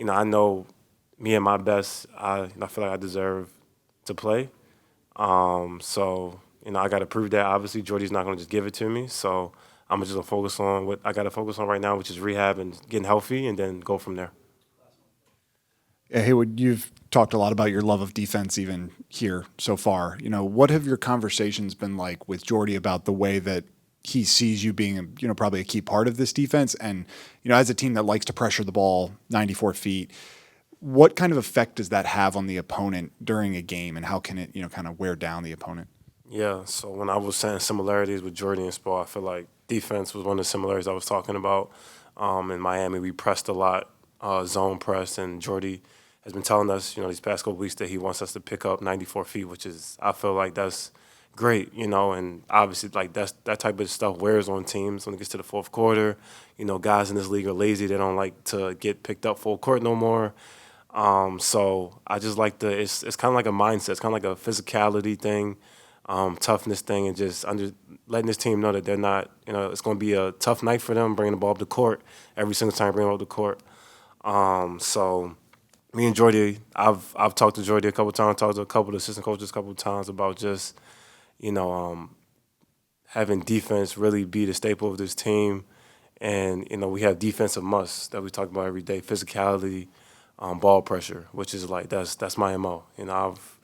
I know me at my best, I feel like I deserve to play. So, I got to prove that. Obviously, Jordy's not going to just give it to me. So I'm just going to focus on what I got to focus on right now, which is rehab and getting healthy, and then go from there. Yeah, Haywood, you've talked a lot about your love of defense even here so far. What have your conversations been like with Jordy about the way that he sees you being, probably a key part of this defense? And, as a team that likes to pressure the ball 94 feet, what kind of effect does that have on the opponent during a game, and how can it, kind of wear down the opponent? Yeah, so when I was saying similarities with Jordy and Spo, I feel like defense was one of the similarities I was talking about. In Miami, we pressed a lot, zone press, and Jordy has been telling us, these past couple weeks that he wants us to pick up 94 feet, which is, I feel like that's great, and obviously, like, that type of stuff wears on teams when it gets to the fourth quarter. Guys in this league are lazy. They don't like to get picked up full court no more. So I just like it's kind of like a mindset. It's kind of like a physicality thing, toughness thing, and just letting this team know that they're not, it's going to be a tough night for them bringing the ball up the court every single time bringing it up the court. So me and Jordy, I've talked to Jordy a couple of times, talked to a couple of assistant coaches a couple of times about just, having defense really be the staple of this team. And, we have defensive musts that we talk about every day, physicality, ball pressure, which is like, that's my MO. I've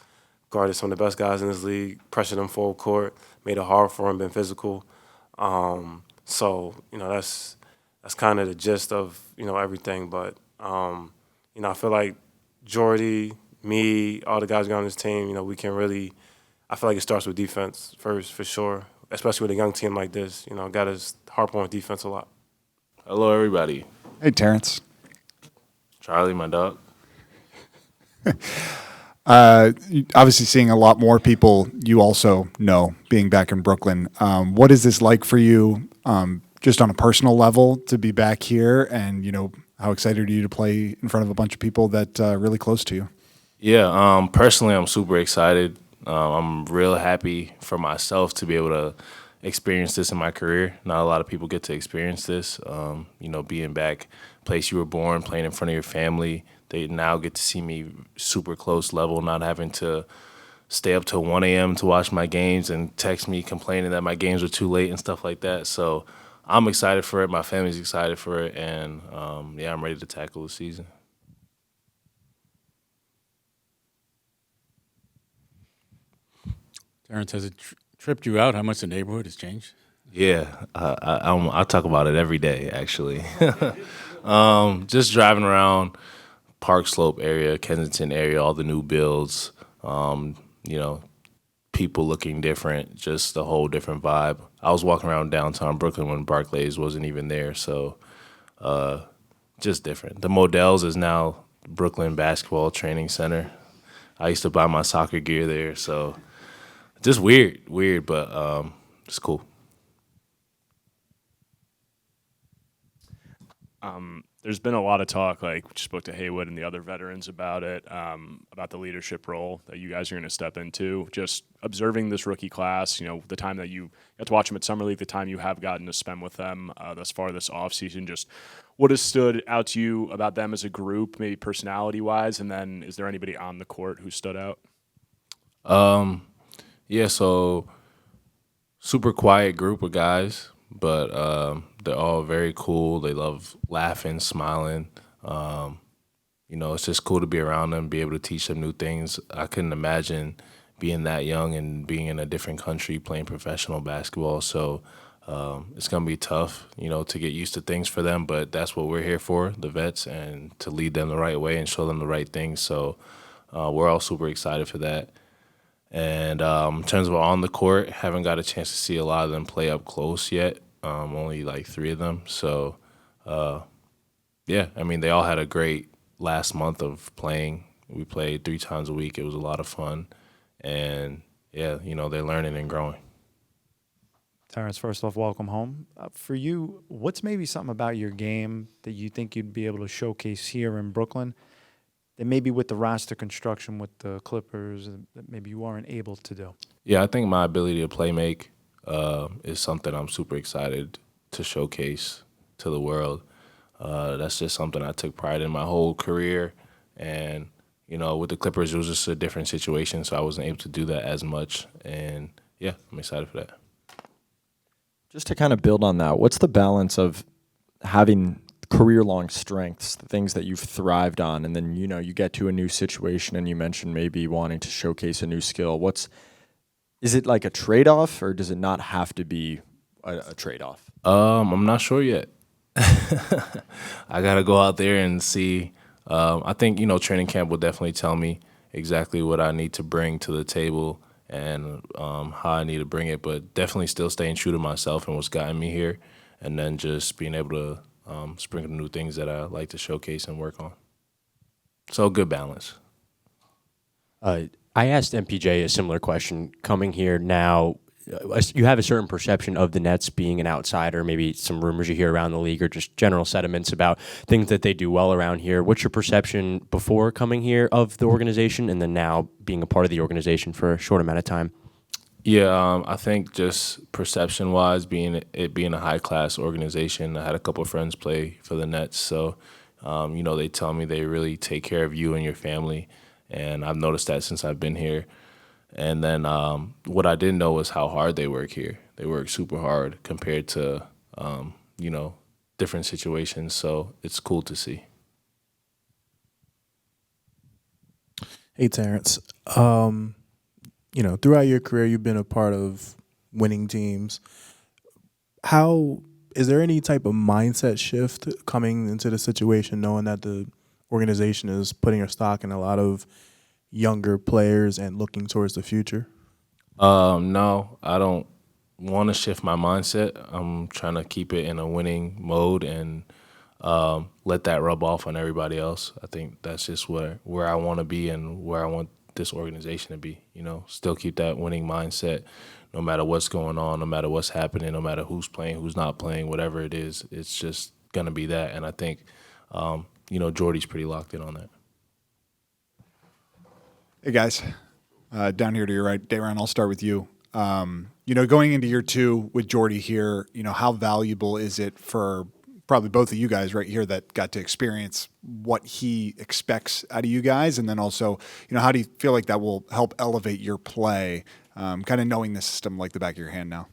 guarded some of the best guys in this league, pressured them full court, made it hard for them, been physical. So, that's kind of the gist of, everything. But, I feel like Jordy, me, all the guys on this team, we can really, I feel like it starts with defense first, for sure, especially with a young team like this. Got to harp on defense a lot. Hello, everybody. Hey, Terance. Charlie, my dog. Obviously seeing a lot more people you also know being back in Brooklyn. What is this like for you, just on a personal level, to be back here? And, how excited are you to play in front of a bunch of people that really close to you? Yeah, personally, I'm super excited. I'm real happy for myself to be able to experience this in my career. Not a lot of people get to experience this. Being back, place you were born, playing in front of your family. They now get to see me super close level, not having to stay up till 1 a.m. to watch my games and text me complaining that my games were too late and stuff like that. So I'm excited for it. My family's excited for it. And, yeah, I'm ready to tackle the season. Terance, has it tripped you out how much the neighborhood has changed? Yeah, I talk about it every day, actually. Just driving around Park Slope area, Kensington area, all the new builds, you know, people looking different, just a whole different vibe. I was walking around downtown Brooklyn when Barclays wasn't even there, so just different. The Modell's is now Brooklyn Basketball Training Center. I used to buy my soccer gear there, so just weird, but it's cool. There's been a lot of talk, like we just spoke to Haywood and the other veterans about it, about the leadership role that you guys are going to step into. Just observing this rookie class, you know, the time that you got to watch them at Summer League, the time you have gotten to spend with them thus far this offseason, just what has stood out to you about them as a group, maybe personality-wise, and then is there anybody on the court who stood out? Yeah, so super quiet group of guys, but they're all very cool. They love laughing, smiling. You know, it's just cool to be around them, be able to teach them new things. I couldn't imagine being that young and being in a different country playing professional basketball. So it's going to be tough, you know, to get used to things for them, but that's what we're here for, the vets, and to lead them the right way and show them the right things. So we're all super excited for that. And in terms of on the court, haven't got a chance to see a lot of them play up close yet. Only like 3 of them. So, yeah, I mean, they all had a great last month of playing. We played 3 times a week. It was a lot of fun. And, yeah, you know, they're learning and growing. Terance, first off, welcome home. For you, what's maybe something about your game that you think you'd be able to showcase here in Brooklyn that maybe with the roster construction with the Clippers that maybe you weren't able to do? Yeah, I think my ability to play make is something I'm super excited to showcase to the world. That's just something I took pride in my whole career. And, you know, with the Clippers, it was just a different situation, so I wasn't able to do that as much. And, yeah, I'm excited for that. Just to kind of build on that, what's the balance of having career-long strengths, the things that you've thrived on, and then, you know, you get to a new situation and you mentioned maybe wanting to showcase a new skill. Is it like a trade-off, or does it not have to be a trade-off? I'm not sure yet. I got to go out there and see. I think, you know, training camp will definitely tell me exactly what I need to bring to the table and how I need to bring it, but definitely still staying true to myself and what's gotten me here, and then just being able to sprinkle new things that I like to showcase and work on. So good balance. I asked MPJ a similar question. Coming here now, you have a certain perception of the Nets being an outsider, maybe some rumors you hear around the league or just general sentiments about things that they do well around here. What's your perception before coming here of the organization and then now being a part of the organization for a short amount of time? Yeah, I think just perception-wise, being a high-class organization, I had a couple of friends play for the Nets, so, you know, they tell me they really take care of you and your family, and I've noticed that since I've been here. And then what I didn't know was how hard they work here. They work super hard compared to, you know, different situations, so it's cool to see. Hey, Terance. You know, throughout your career, you've been a part of winning teams. Is there any type of mindset shift coming into the situation, knowing that the organization is putting a stock in a lot of younger players and looking towards the future? No, I don't want to shift my mindset. I'm trying to keep it in a winning mode and let that rub off on everybody else. I think that's just where I want to be and where I want this organization to be, you know, still keep that winning mindset no matter what's going on, no matter what's happening, no matter who's playing, who's not playing, whatever it is, it's just going to be that. And I think, you know, Jordy's pretty locked in on that. Hey, guys. Down here to your right, Dayron, I'll start with you. You know, going into year 2 with Jordy here, you know, how valuable is it for probably both of you guys right here that got to experience what he expects out of you guys, and then also, how do you feel like that will help elevate your play, kind of knowing the system like the back of your hand now?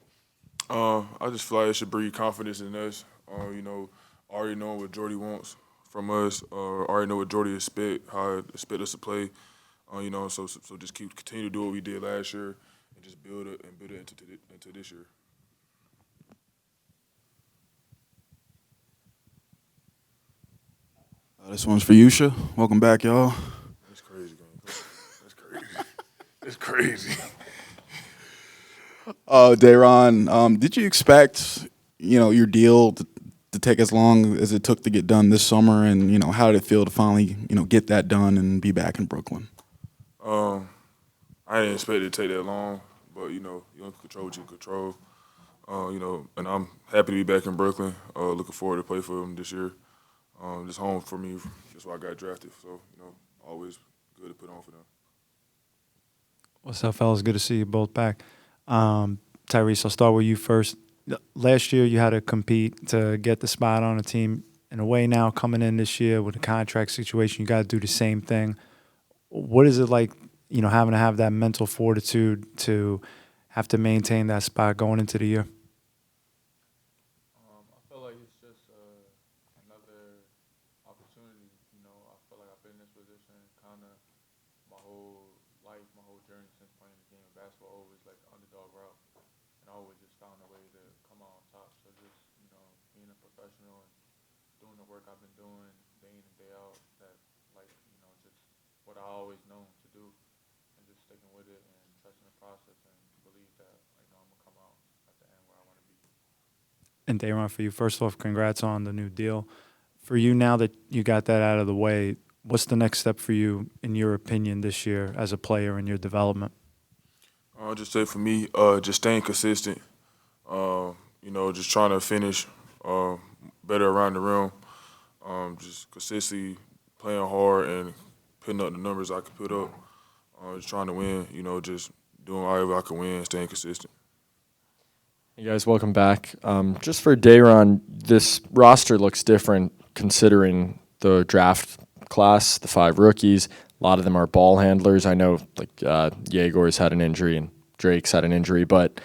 I just feel like it should breed confidence in us. Already knowing what Jordy wants from us, already know what Jordy expect, how expect us to play. So just continue to do what we did last year and just build it into this year. This one's for Yusha. Welcome back, y'all. That's crazy, man. That's crazy. That's crazy. Dayron, did you expect, your deal to take as long as it took to get done this summer? And, how did it feel to finally, get that done and be back in Brooklyn? I didn't expect it to take that long, but, you don't control what you control. And I'm happy to be back in Brooklyn. Looking forward to play for them this year. Just home for me. That's why I got drafted. So, always good to put on for them. What's up, fellas? Good to see you both back. Tyrese, I'll start with you first. Last year, you had to compete to get the spot on a team. In a way now, coming in this year with a contract situation, you got to do the same thing. What is it like, having to have that mental fortitude to have to maintain that spot going into the year? I feel like it's just another opportunity. I feel like I've been in this position kind of my whole life, my whole journey since playing the game of basketball, always like the underdog route, and I always just found a way to come out on top. So just, being a professional and doing the work I've been doing day in and day out, that just what I always known to do, and just sticking with it and trusting the process and believe that, I'm going to come out at the end where I want to be. And Dayron, for you, first off, congrats on the new deal. For you, now that you got that out of the way, what's the next step for you, in your opinion, this year as a player in your development? I'll just say for me, just staying consistent. Just trying to finish better around the rim. Just consistently playing hard and putting up the numbers I can put up. Just trying to win. Just doing whatever I can win, staying consistent. Hey guys, welcome back. Just for Dayron, this roster looks different considering the draft class, the 5 rookies. A lot of them are ball handlers. I know Egor's had an injury and Drake's had an injury, but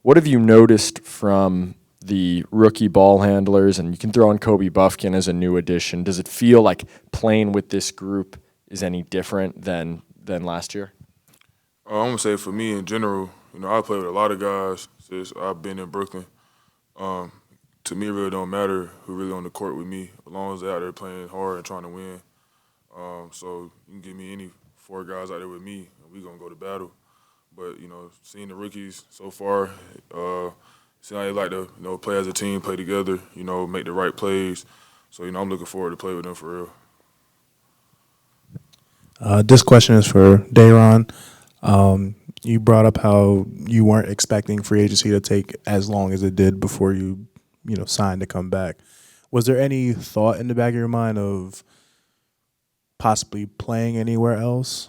what have you noticed from the rookie ball handlers? And you can throw in Kobe Bufkin as a new addition. Does it feel like playing with this group is any different than last year? I'm going to say for me in general, I play with a lot of guys since I've been in Brooklyn. To me, it really don't matter who really on the court with me, as long as they're out there playing hard and trying to win. So you can give me any 4 guys out there with me, and we're going to go to battle. But, seeing the rookies so far, seeing how they like to play as a team, play together, make the right plays. So, I'm looking forward to play with them for real. This question is for Dayron. You brought up how you weren't expecting free agency to take as long as it did before you signed to come back. Was there any thought in the back of your mind of possibly playing anywhere else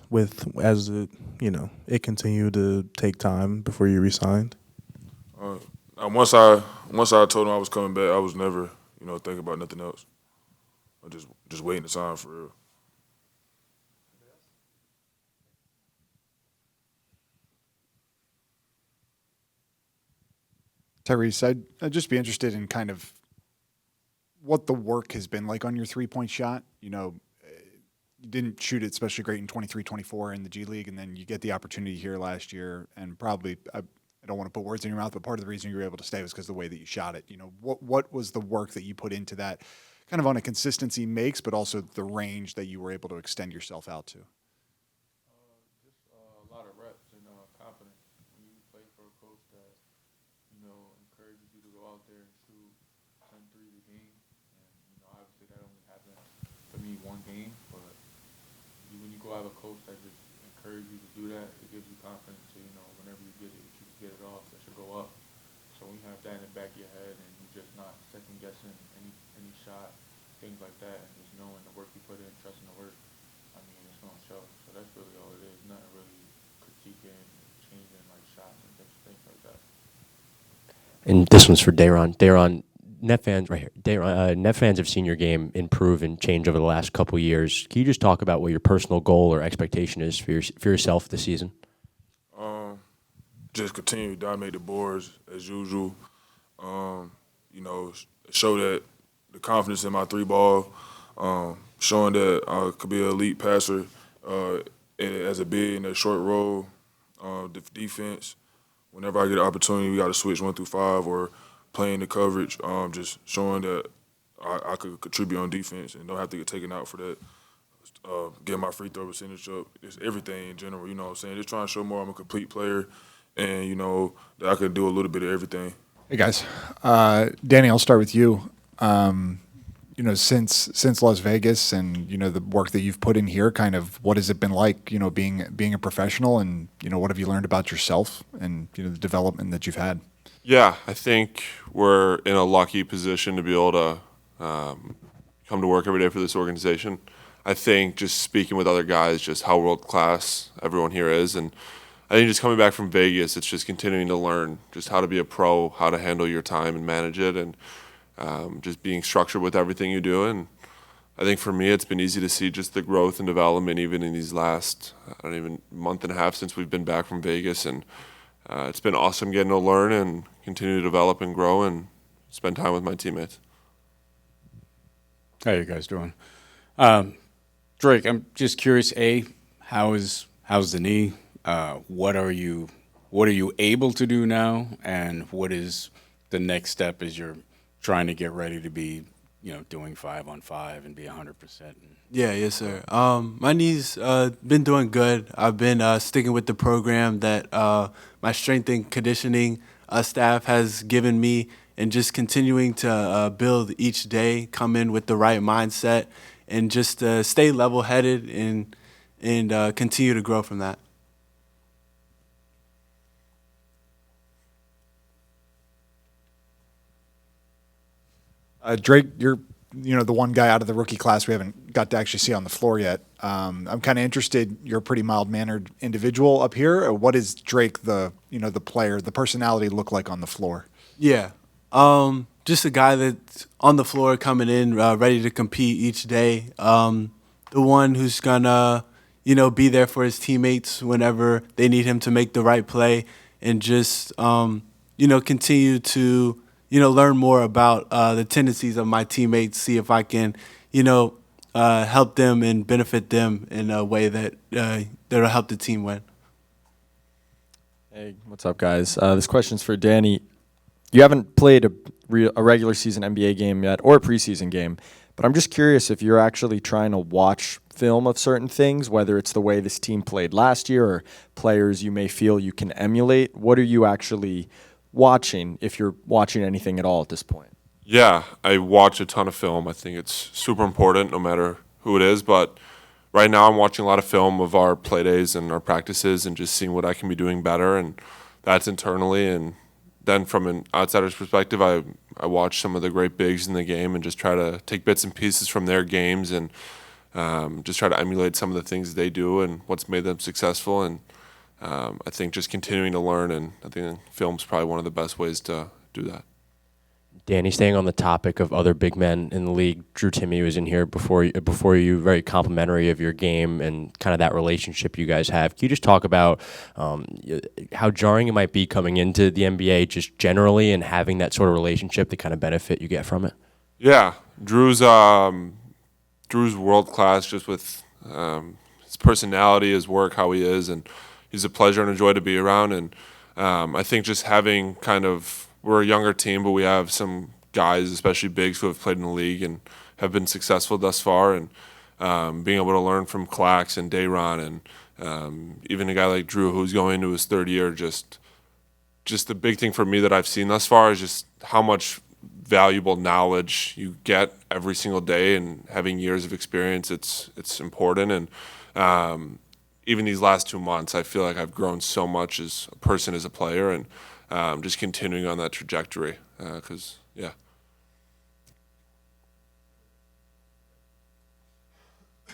as it continued to take time before you resigned? Once I told him I was coming back, I was never thinking about nothing else. I just waiting the time for real. Tyrese, I'd just be interested in kind of what the work has been like on your three-point shot. You didn't shoot it especially great in 23-24 in the G League, and then you get the opportunity here last year, and probably I don't want to put words in your mouth, but part of the reason you were able to stay was because of the way that you shot it. What was the work that you put into that, kind of on a consistency makes, but also the range that you were able to extend yourself out to? Just a lot of reps and confidence. When you play for a coach that encourages you to go out there and shoot 10 threes a game, and obviously that only happened for me one game, but when you go have a coach that just encourages you to do that, it gives you confidence to whenever you get it, you can get it off, that should go up. So when you have that in the back of your head and you're just not second guessing any shot, things like that, and just knowing the work you put in, trusting the work, it's going to show. So that's really all it is. Nothing really critiquing, changing like shots and things like that. And this one's for Dayron. Dayron, Net fans right here. Net fans have seen your game improve and change over the last couple years. Can you just talk about what your personal goal or expectation is for yourself this season? Just continue to dominate the boards as usual. Show that the confidence in my three ball, showing that I could be an elite passer as a big in a short roll. Defense, whenever I get an opportunity, we got to switch 1 through 5 or playing the coverage. Just showing that I could contribute on defense and don't have to get taken out for that. Get my free throw percentage up. It's everything in general. You know what I'm saying? Just trying to show more I'm a complete player, and that I could do a little bit of everything. Hey guys, Danny, I'll start with you. Since Las Vegas and the work that you've put in here, kind of what has it been like? Being a professional, and what have you learned about yourself and the development that you've had? Yeah, I think we're in a lucky position to be able to come to work every day for this organization. I think just speaking with other guys, just how world class everyone here is, and I think just coming back from Vegas, it's just continuing to learn just how to be a pro, how to handle your time and manage it, and just being structured with everything you do. And I think for me, it's been easy to see just the growth and development even in these last, month and a half since we've been back from Vegas. And it's been awesome getting to learn and continue to develop and grow and spend time with my teammates. How you guys doing? Drake, I'm just curious, how's the knee? What are you able to do now, and what is the next step as you're trying to get ready to be, doing 5-on-5 and be 100%? Yeah, yes, sir. My knee's been doing good. I've been sticking with the program that my strength and conditioning staff has given me, and just continuing to build each day, come in with the right mindset, and just stay level-headed and continue to grow from that. Drake, you're the one guy out of the rookie class we haven't got to actually see on the floor yet. I'm kind of interested. You're a pretty mild-mannered individual up here. What is Drake, the player, the personality, look like on the floor? Yeah, just a guy that's on the floor, coming in ready to compete each day. The one who's gonna be there for his teammates whenever they need him to make the right play, and just continue to learn more about the tendencies of my teammates, see if I can, help them and benefit them in a way that that'll help the team win. Hey, what's up, guys? This question's for Danny. You haven't played a regular season NBA game yet, or a preseason game, but I'm just curious if you're actually trying to watch film of certain things, whether it's the way this team played last year or players you may feel you can emulate. What are you actually watching, if you're watching anything at all at this point? Yeah, I watch a ton of film. I think it's super important no matter who it is. But right now I'm watching a lot of film of our play days and our practices and just seeing what I can be doing better. And that's internally. And then from an outsider's perspective, I watch some of the great bigs in the game and just try to take bits and pieces from their games and just try to emulate some of the things they do and what's made them successful. And I think just continuing to learn, and I think film's probably one of the best ways to do that. Danny, staying on the topic of other big men in the league, Timme was in here before you, very complimentary of your game and kind of that relationship you guys have. Can you just talk about how jarring it might be coming into the NBA just generally, and having that sort of relationship, the kind of benefit you get from it? Yeah, Drew's world class just with his personality, his work, how he is, and he's a pleasure and a joy to be around. And I think just having we're a younger team, but we have some guys, especially bigs, who have played in the league and have been successful thus far. And being able to learn from Clax and Dayron and even a guy like Drew, who's going into his third year, just the big thing for me that I've seen thus far is just how much valuable knowledge you get every single day, and having years of experience, it's important. And even these last 2 months, I feel like I've grown so much as a person, as a player, and just continuing on that trajectory.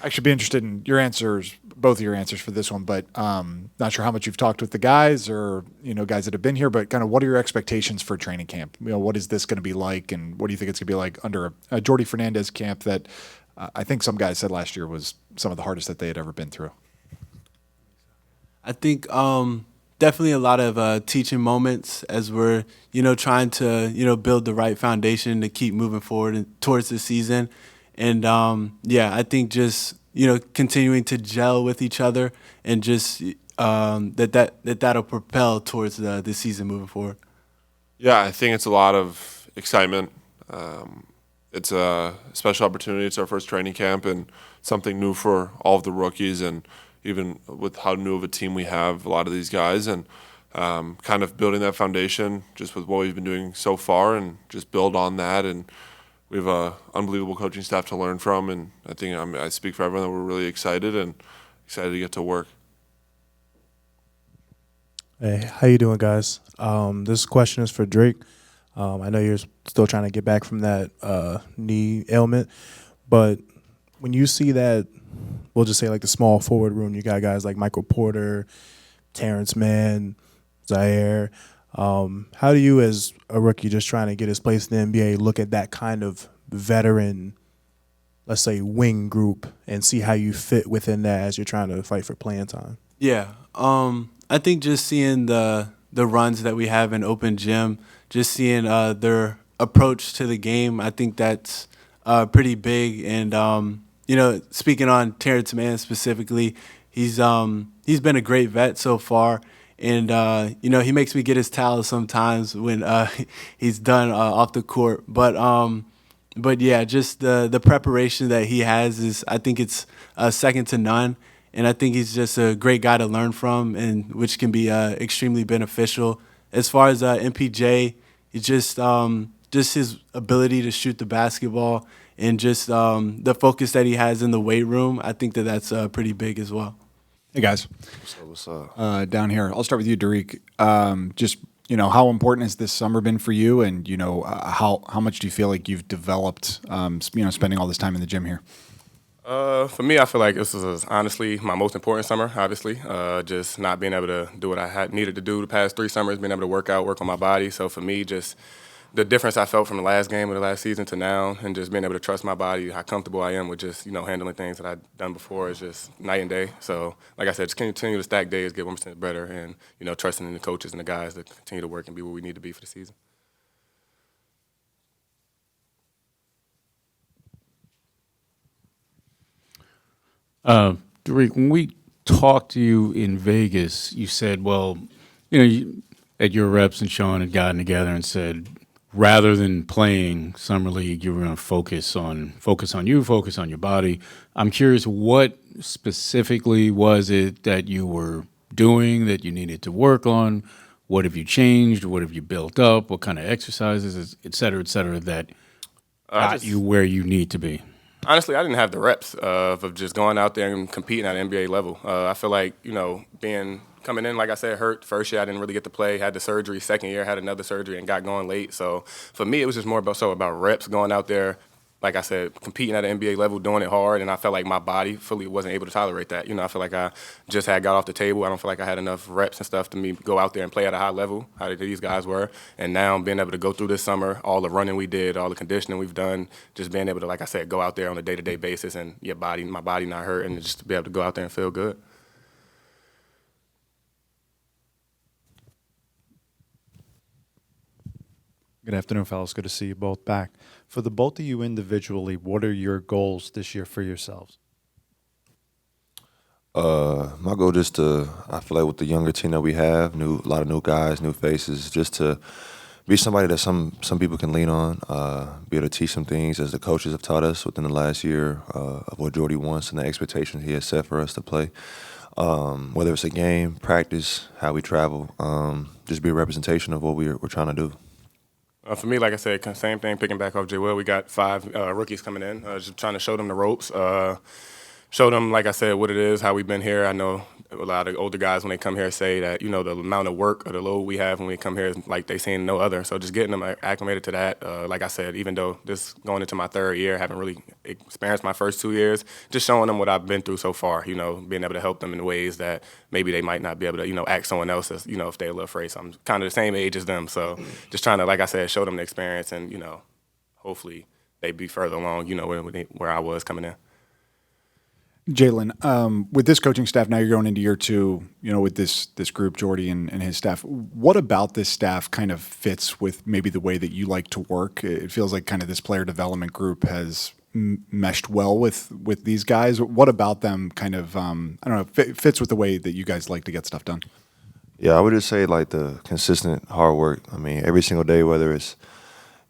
I should be interested in your answers, both of your answers for this one, but not sure how much you've talked with the guys or, guys that have been here, but kind of what are your expectations for training camp? What is this going to be like, and what do you think it's going to be like under a Jordi Fernandez camp that I think some guys said last year was some of the hardest that they had ever been through? I think definitely a lot of teaching moments as we're, trying to, build the right foundation to keep moving forward and towards the season. And, I think just, continuing to gel with each other and just that'll propel towards the season moving forward. Yeah, I think it's a lot of excitement. It's a special opportunity. It's our first training camp and something new for all of the rookies, and even with how new of a team we have, a lot of these guys, and kind of building that foundation just with what we've been doing so far and just build on that. And we have an unbelievable coaching staff to learn from, and I think I speak for everyone that we're really excited to get to work. Hey, how you doing, guys? This question is for Drake. I know you're still trying to get back from that knee ailment, but when you see that, we'll just say like the small forward room, you got guys like Michael Porter, Terance Mann, Ziaire. How do you, as a rookie just trying to get his place in the NBA, look at that kind of veteran, let's say, wing group and see how you fit within that as you're trying to fight for playing time? Yeah, I think just seeing the runs that we have in open gym, just seeing their approach to the game, I think that's pretty big. And speaking on Terance Mann specifically, he's been a great vet so far. And, he makes me get his towels sometimes when he's done off the court. But yeah, just the preparation that he has is, I think it's second to none. And I think he's just a great guy to learn from, and which can be extremely beneficial. As far as MPJ, it's just his ability to shoot the basketball and just the focus that he has in the weight room. I think that's pretty big as well. Hey, guys. What's up? Down here. I'll start with you, Dariq. Just, how important has this summer been for you? And, how much do you feel like you've developed, spending all this time in the gym here? For me, I feel like this was honestly my most important summer, obviously. Just not being able to do what I had needed to do the past 3 summers, being able to work on my body. So for me, just the difference I felt from the last game of the last season to now, and just being able to trust my body, how comfortable I am with just, handling things that I've done before is just night and day. So, like I said, just continue to stack days, get 1% better, and, trusting in the coaches and the guys to continue to work and be where we need to be for the season. Dariq, when we talked to you in Vegas, you said, well, at your reps and Sean had gotten together and said, rather than playing summer league, you were going to focus on you, focus on your body. I'm curious, what specifically was it that you were doing that you needed to work on? What have you changed? What have you built up? What kind of exercises, et cetera, that got you where you need to be? Honestly, I didn't have the reps of just going out there and competing at an NBA level. I feel like, coming in, like I said, hurt. First year, I didn't really get to play. Had the surgery. Second year, had another surgery and got going late. So for me, it was just more about reps, going out there, like I said, competing at an NBA level, doing it hard. And I felt like my body fully wasn't able to tolerate that. I feel like I just had got off the table. I don't feel like I had enough reps and stuff to me go out there and play at a high level, how these guys were. And now being able to go through this summer, all the running we did, all the conditioning we've done, just being able to, like I said, go out there on a day-to-day basis and my body not hurt, and just to be able to go out there and feel good. Good afternoon, fellas. Good to see you both back. For the both of you individually, what are your goals this year for yourselves? My goal just to, I feel like with the younger team that we have, a lot of new guys, new faces, just to be somebody that some people can lean on, be able to teach some things as the coaches have taught us within the last year of what Jordi wants and the expectations he has set for us to play. Whether it's a game, practice, how we travel, just be a representation of what we're trying to do. For me, like I said, same thing, picking back off J. Will. We got 5 rookies coming in, just trying to show them the ropes, show them, like I said, what it is, how we've been here. I know a lot of older guys when they come here say that, you know, the amount of work or the load we have when we come here is like they seen no other. So just getting them acclimated to that, like I said, even though this going into my third year, haven't really experienced my first 2 years, just showing them what I've been through so far, you know, being able to help them in ways that maybe they might not be able to, you know, ask someone else, as, you know, if they're a little afraid. So I'm kind of the same age as them. So just trying to, like I said, show them the experience and, you know, hopefully they'd be further along, you know, where I was coming in. Jalen, with this coaching staff, now you're going into year 2, you know, with this group, Jordy and his staff. What about this staff kind of fits with maybe the way that you like to work? It feels like kind of this player development group has meshed well with these guys. What about them kind of, I don't know, fits with the way that you guys like to get stuff done? Yeah, I would just say like the consistent hard work. I mean, every single day, whether it's,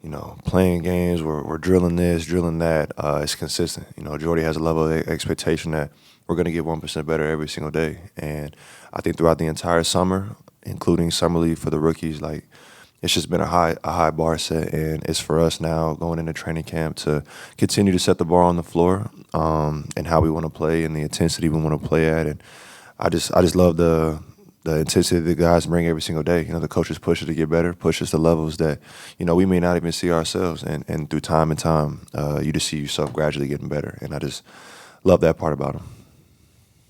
you know, playing games, we're drilling this, drilling that, it's consistent. You know, Jordy has a level of expectation that we're going to get 1% better every single day. And I think throughout the entire summer, including summer league for the rookies, like, it's just been a high bar set. And it's for us now going into training camp to continue to set the bar on the floor, and how we want to play and the intensity we want to play at. And I just love the intensity the guys bring every single day. You know, the coaches push us to get better, push us to levels that, you know, we may not even see ourselves. And through time and time, you just see yourself gradually getting better. And I just love that part about them.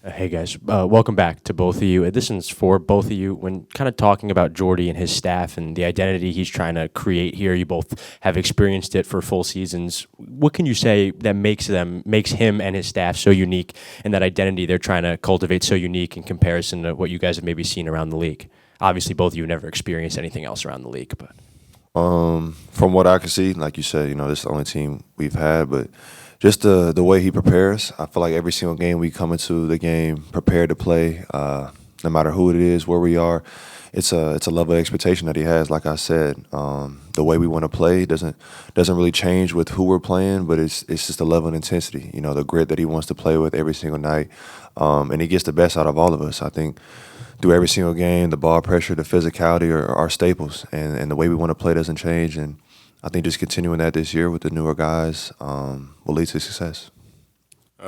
Hey guys, welcome back to both of you. This is for both of you. When kind of talking about Jordy and his staff and the identity he's trying to create here, you both have experienced it for full seasons. What can you say that makes him and his staff so unique, and that identity they're trying to cultivate so unique in comparison to what you guys have maybe seen around the league? Obviously, both of you never experienced anything else around the league, but from what I can see, like you said, you know, this is the only team we've had, but just the way he prepares, I feel like every single game we come into the game prepared to play, no matter who it is, where we are. It's a level of expectation that he has. Like I said, the way we want to play doesn't really change with who we're playing, but it's just a level of intensity. You know, the grit that he wants to play with every single night, and he gets the best out of all of us. I think through every single game, the ball pressure, the physicality are our staples, and the way we want to play doesn't change. And I think just continuing that this year with the newer guys will lead to success.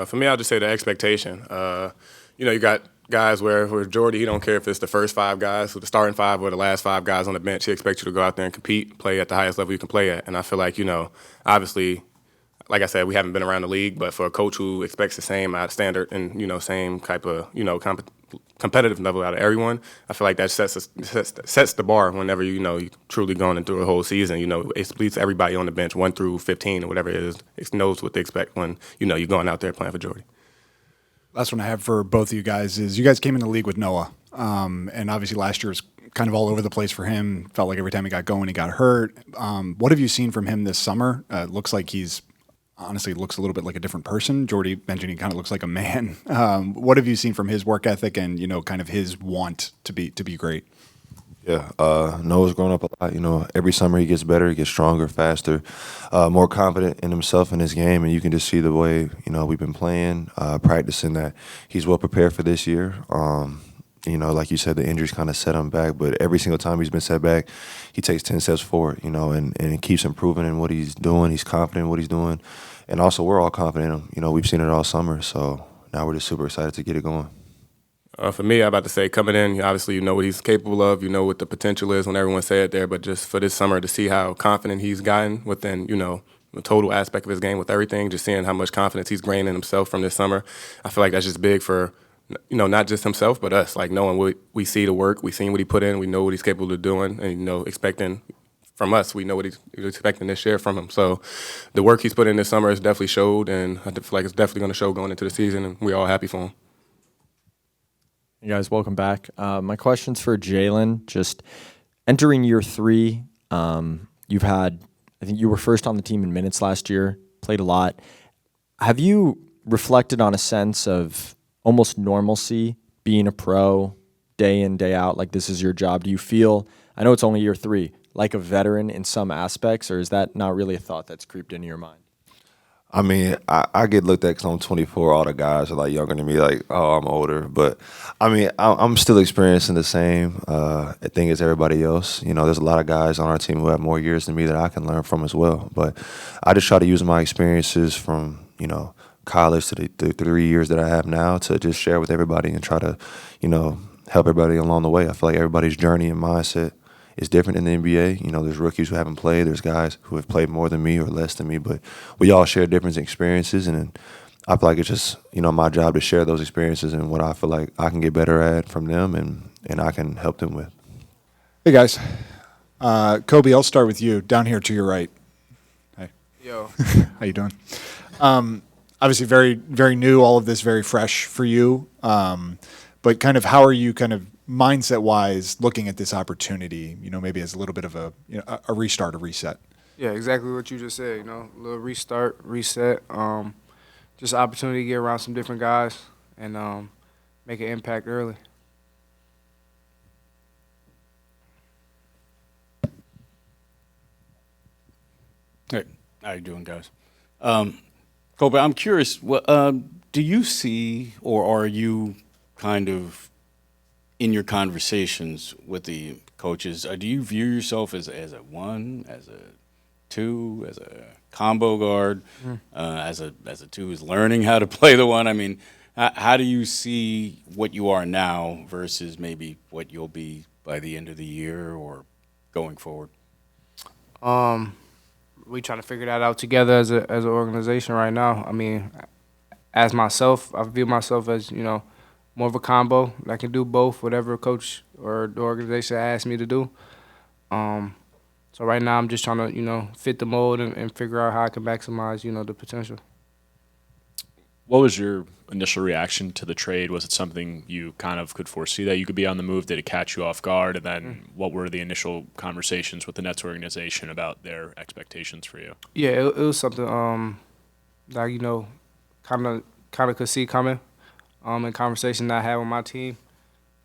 For me, I'll just say the expectation. You know, you got guys where Jordy, he don't care if it's the first 5 guys, so the starting 5 or the last 5 guys on the bench. He expects you to go out there and compete, play at the highest level you can play at. And I feel like, you know, obviously, like I said, we haven't been around the league, but for a coach who expects the same standard and, you know, same type of, you know, competitive level out of everyone, I feel like that sets the bar whenever, you know, you truly going through a whole season. You know, it leads everybody on the bench, 1 through 15 or whatever it is, it knows what they expect when, you know, you're going out there playing for Jordy. Last one I have for both of you guys is you guys came in the league with Noah, and obviously last year was kind of all over the place for him. Felt like every time he got going, he got hurt. What have you seen from him this summer? It looks like he's honestly looks a little bit like a different person. Jordy mentioned he kind of looks like a man. What have you seen from his work ethic and, you know, kind of his want to be great? Yeah, Noah's grown up a lot. You know, every summer he gets better, he gets stronger, faster, more confident in himself and his game, and you can just see the way, you know, we've been playing, practicing, that he's well prepared for this year. You know, like you said, the injuries kind of set him back, but every single time he's been set back, he takes 10 steps forward, you know, and he keeps improving in what he's doing. He's confident in what he's doing, and also we're all confident in him. You know, we've seen it all summer, so now we're just super excited to get it going. For me, I'm about to say coming in, obviously you know what he's capable of, you know what the potential is when everyone said it there, but just for this summer to see how confident he's gotten within, you know, the total aspect of his game with everything, just seeing how much confidence he's gained in himself from this summer, I feel like that's just big for, you know, not just himself, but us, like knowing what we see the work, we seen what he put in, we know what he's capable of doing, and, you know, expecting from us, we know what he's expecting this year from him. So the work he's put in this summer has definitely showed, and I feel like it's definitely going to show going into the season, and we're all happy for him. You guys, welcome back. My question's for Jalen. Just entering year 3, you've had, I think you were first on the team in minutes last year, played a lot. Have you reflected on a sense of almost normalcy, being a pro, day in, day out, like this is your job? Do you feel, I know it's only year 3, like a veteran in some aspects, or is that not really a thought that's creeped into your mind? I mean, I get looked at because I'm 24. All the guys are like younger than me, like, oh, I'm older. But I mean, I'm still experiencing the same thing as everybody else. You know, there's a lot of guys on our team who have more years than me that I can learn from as well. But I just try to use my experiences from, you know, college to the 3 years that I have now to just share with everybody and try to, help everybody along the way. I feel like everybody's journey and mindset is different in the NBA. There's rookies who haven't played. There's guys who have played more than me or less than me, but we all share different experiences, and I feel like it's just, my job to share those experiences and what I feel like I can get better at from them and I can help them with. Hey, guys. Kobe, I'll start with you, down here to your right. Hey. Yo. How you doing? Obviously very, very new, all of this very fresh for you. But kind of how are you kind of mindset-wise looking at this opportunity, maybe as a little bit of a restart, a reset? Yeah, exactly what you just said, a little restart, reset. Just an opportunity to get around some different guys and make an impact early. Hey, how you doing, guys? Kobe, I'm curious, do you see or are you kind of in your conversations with the coaches, do you view yourself as a one, as a two, as a combo guard, as a two who's learning how to play the one? I mean, how do you see what you are now versus maybe what you'll be by the end of the year or going forward? We trying to figure that out together as an organization right now. I mean, as myself, I view myself as, more of a combo that can do both, whatever coach or the organization asks me to do. So right now I'm just trying to, fit the mold and figure out how I can maximize, the potential. What was your initial reaction to the trade? Was it something you kind of could foresee that you could be on the move? Did it catch you off guard? And then what were the initial conversations with the Nets organization about their expectations for you? Yeah, it was something that, kind of could see coming in conversation that I had with my team.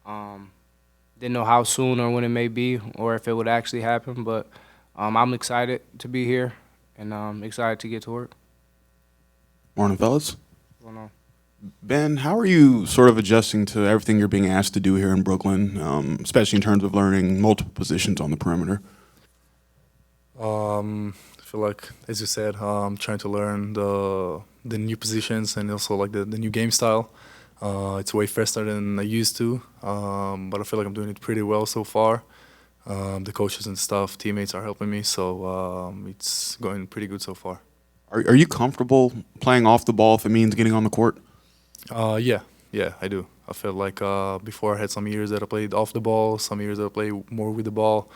Didn't know how soon or when it may be or if it would actually happen, but I'm excited to be here and I'm excited to get to work. Morning, fellas. What's going on? Ben, how are you sort of adjusting to everything you're being asked to do here in Brooklyn, especially in terms of learning multiple positions on the perimeter? I feel like, as you said, I'm trying to learn the new positions and also like the new game style. It's way faster than I used to, but I feel like I'm doing it pretty well so far. The coaches and stuff, teammates are helping me, so it's going pretty good so far. Are you comfortable playing off the ball if it means getting on the court? Yeah, I do. I feel like before I had some years that I played off the ball, some years that I played more with the ball.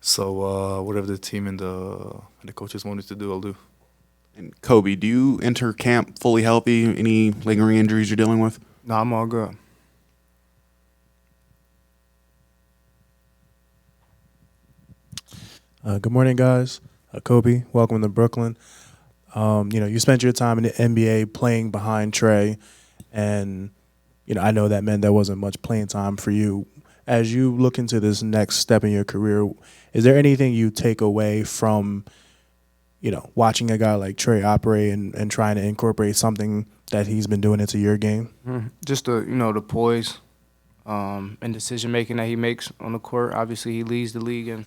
So whatever the team and the coaches wanted to do, I'll do. And Kobe, do you enter camp fully healthy? Any lingering injuries you're dealing with? No, I'm all good. Good morning, guys. Kobe, welcome to Brooklyn. You spent your time in the NBA playing behind Trey, and I know that meant there wasn't much playing time for you. As you look into this next step in your career, is there anything you take away from, watching a guy like Trey operate and trying to incorporate something that he's been doing into your game? Just the poise and decision making that he makes on the court. Obviously, he leads the league in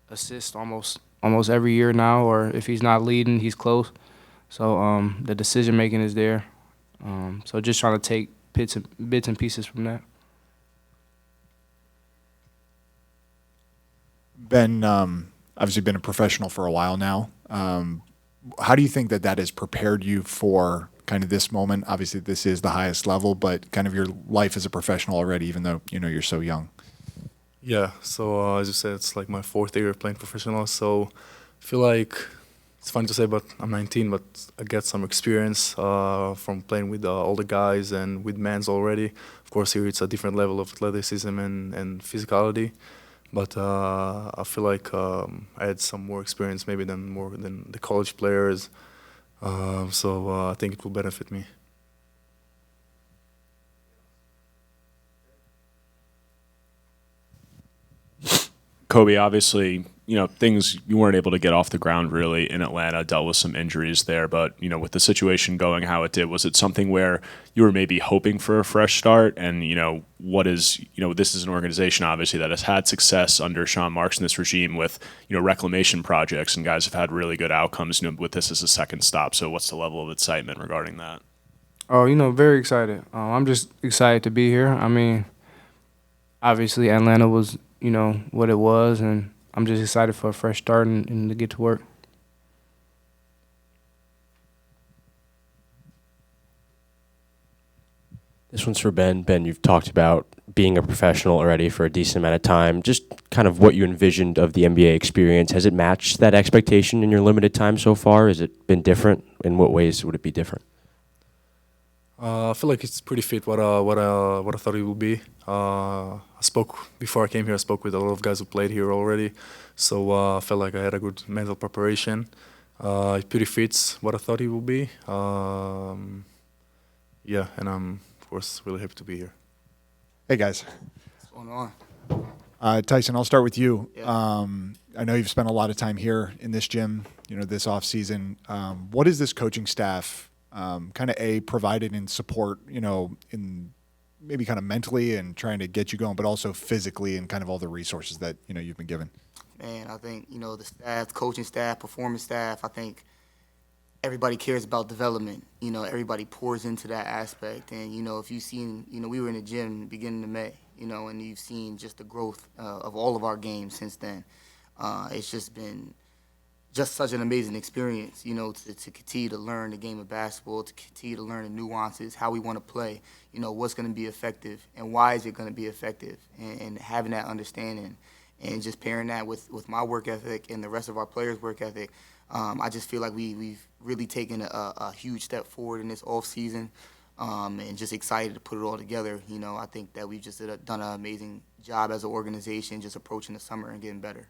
assists almost every year now, or if he's not leading, he's close. So the decision making is there. So just trying to take bits and pieces from that. Ben, obviously been a professional for a while now. How do you think that has prepared you for kind of this moment? Obviously, this is the highest level, but kind of your life as a professional already, even though you're so young. Yeah, so as you said, it's like my 4th year of playing professional, so I feel like it's funny to say, but I'm 19, but I get some experience from playing with all the guys and with men's already. Of course, here it's a different level of athleticism and physicality, but I feel like I had some more experience maybe than the college players, so I think it will benefit me. Kobe, obviously, things you weren't able to get off the ground really in Atlanta, dealt with some injuries there, but, with the situation going how it did, was it something where you were maybe hoping for a fresh start? And, this is an organization, obviously, that has had success under Sean Marks and this regime with, reclamation projects, and guys have had really good outcomes, with this as a second stop. So what's the level of excitement regarding that? Oh, very excited. I'm just excited to be here. I mean, obviously Atlanta was, what it was, and I'm just excited for a fresh start and to get to work. This one's for Ben. Ben, you've talked about being a professional already for a decent amount of time. Just kind of what you envisioned of the NBA experience. Has it matched that expectation in your limited time so far? Has it been different? In what ways would it be different? I feel like it's pretty fit what I thought it would be. I spoke before I came here. I spoke with a lot of guys who played here already, so I felt like I had a good mental preparation. It pretty fits what I thought it would be. Yeah, and I'm of course really happy to be here. Hey guys. What's going on? Tyson, I'll start with you. Yeah. I know you've spent a lot of time here in this gym, this off season. What is this coaching staff kind of provided in support, in maybe kind of mentally and trying to get you going, but also physically and kind of all the resources that, you've been given? Man, I think, the staff, coaching staff, performance staff, I think everybody cares about development. Everybody pours into that aspect. And, if you've seen, we were in the gym beginning of May, and you've seen just the growth of all of our games since then. It's just been such an amazing experience, to continue to learn the game of basketball, to continue to learn the nuances, how we want to play, what's going to be effective and why is it going to be effective, and having that understanding and just pairing that with my work ethic and the rest of our players' work ethic. I just feel like we've really taken a huge step forward in this off season, and just excited to put it all together. I think that we've just done an amazing job as an organization, just approaching the summer and getting better.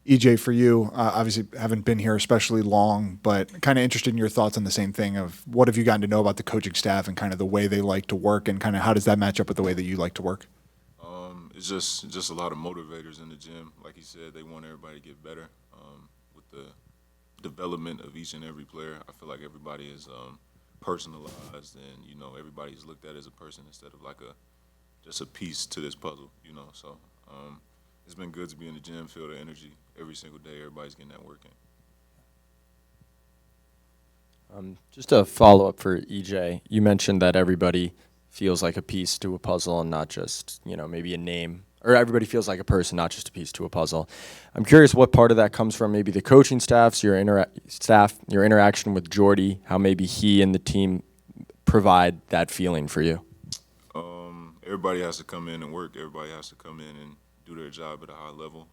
EJ, for you, obviously haven't been here especially long, but kind of interested in your thoughts on the same thing of what have you gotten to know about the coaching staff and kind of the way they like to work, and kind of how does that match up with the way that you like to work? It's just a lot of motivators in the gym. Like he said, they want everybody to get better. With the development of each and every player, I feel like everybody is personalized, and everybody's looked at as a person instead of like just a piece to this puzzle. So it's been good to be in the gym, feel the energy every single day. Everybody's getting that work in. Just a follow-up for EJ. You mentioned that everybody feels like a piece to a puzzle and not just, maybe a name. Or everybody feels like a person, not just a piece to a puzzle. I'm curious what part of that comes from maybe the coaching staff, your interaction with Jordy, how maybe he and the team provide that feeling for you. Everybody has to come in and work. Everybody has to come in and do their job at a high level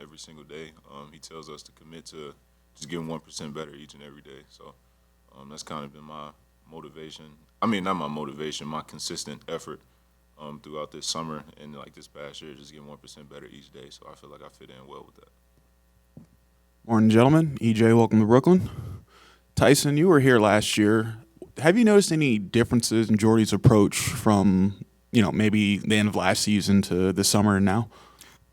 every single day. He tells us to commit to just getting 1% better each and every day. So that's kind of been my motivation. I mean, not my motivation, my consistent effort throughout this summer and like this past year, just getting 1% better each day. So I feel like I fit in well with that. Morning, gentlemen. EJ, welcome to Brooklyn. Tyson, you were here last year. Have you noticed any differences in Jordy's approach from, maybe the end of last season to this summer and now?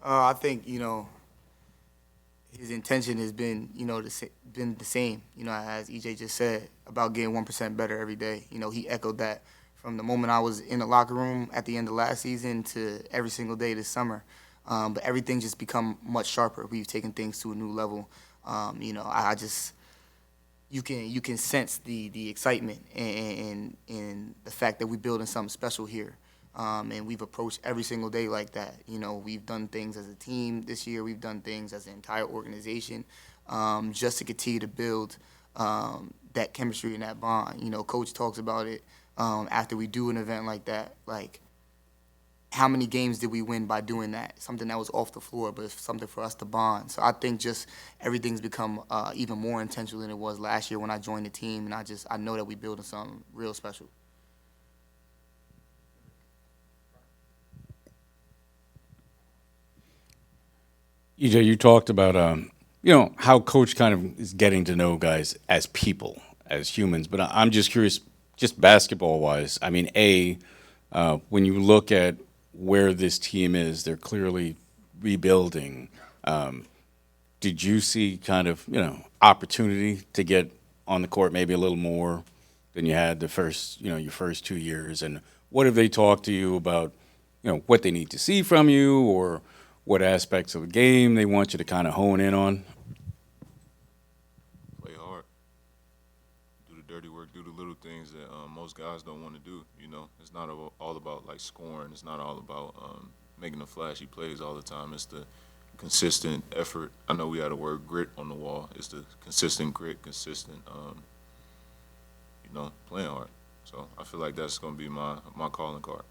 I think, his intention has been, been the same, as EJ just said, about getting 1% better every day. He echoed that from the moment I was in the locker room at the end of last season to every single day this summer. But everything's just become much sharper. We've taken things to a new level. I just, you can sense the excitement and the fact that we're building something special here. And we've approached every single day like that. We've done things as a team this year. We've done things as an entire organization just to continue to build that chemistry and that bond. Coach talks about it after we do an event like that, like how many games did we win by doing that? Something that was off the floor, but it's something for us to bond. So I think just everything's become even more intentional than it was last year when I joined the team, and I know that we're building something real special. EJ, you talked about how coach kind of is getting to know guys as people, as humans. But I'm just curious, just basketball-wise. I mean, when you look at where this team is, they're clearly rebuilding. Did you see kind of opportunity to get on the court maybe a little more than you had your first 2 years? And what have they talked to you about? What they need to see from you, or what aspects of the game they want you to kind of hone in on? Play hard. Do the dirty work, do the little things that most guys don't want to do. You know, it's not all about like scoring. It's not all about making the flashy plays all the time. It's the consistent effort. I know we had a word grit on the wall. It's the consistent grit, consistent, playing hard. So I feel like that's going to be my calling card.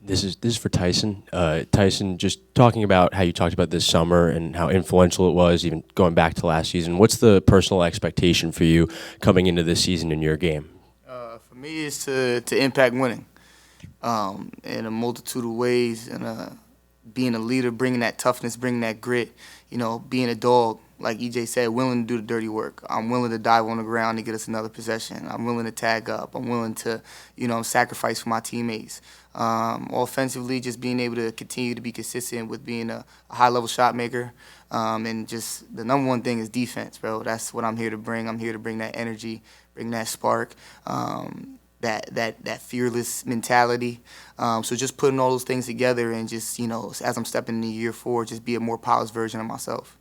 This is for Tyson. Tyson, just talking about how you talked about this summer and how influential it was, even going back to last season. What's the personal expectation for you coming into this season in your game? For me, it's to impact winning in a multitude of ways, and being a leader, bringing that toughness, bringing that grit. Being a dog, like EJ said, willing to do the dirty work. I'm willing to dive on the ground to get us another possession. I'm willing to tag up. I'm willing to, sacrifice for my teammates. Offensively, just being able to continue to be consistent with being a high-level shot maker. And just the number one thing is defense, bro. That's what I'm here to bring. I'm here to bring that energy, bring that spark, that fearless mentality. So just putting all those things together and just, as I'm stepping into year 4, just be a more polished version of myself.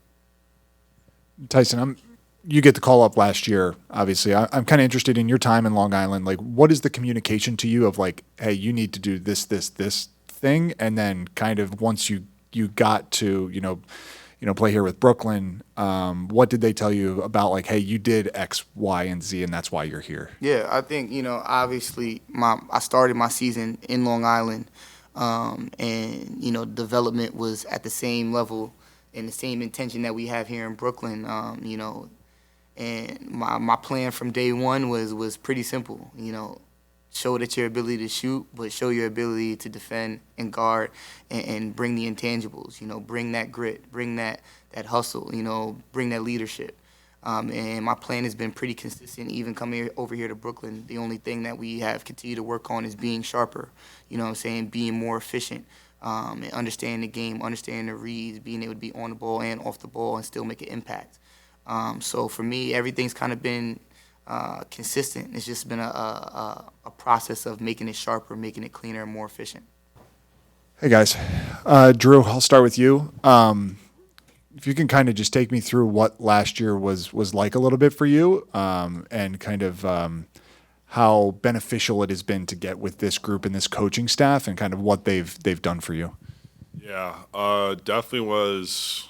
Tyson, you get the call up last year, obviously. I'm kind of interested in your time in Long Island. Like, what is the communication to you of like, hey, you need to do this thing, and then kind of once you got to play here with Brooklyn, what did they tell you about like, hey, you did X, Y, and Z, and that's why you're here? Yeah, I think obviously I started my season in Long Island, and development was at the same level and the same intention that we have here in Brooklyn. And my plan from day one was pretty simple. Show that your ability to shoot, but show your ability to defend and guard and bring the intangibles. Bring that grit, bring that hustle. Bring that leadership. And my plan has been pretty consistent, even coming over here to Brooklyn. The only thing that we have continued to work on is being sharper. Being more efficient. And understanding the game, understanding the reads, being able to be on the ball and off the ball and still make an impact. So for me, everything's kind of been consistent. It's just been a process of making it sharper, making it cleaner and more efficient. Hey, guys. Drew, I'll start with you. If you can kind of just take me through what last year was like a little bit for you, and kind of how beneficial it has been to get with this group and this coaching staff and kind of what they've done for you. Yeah, definitely was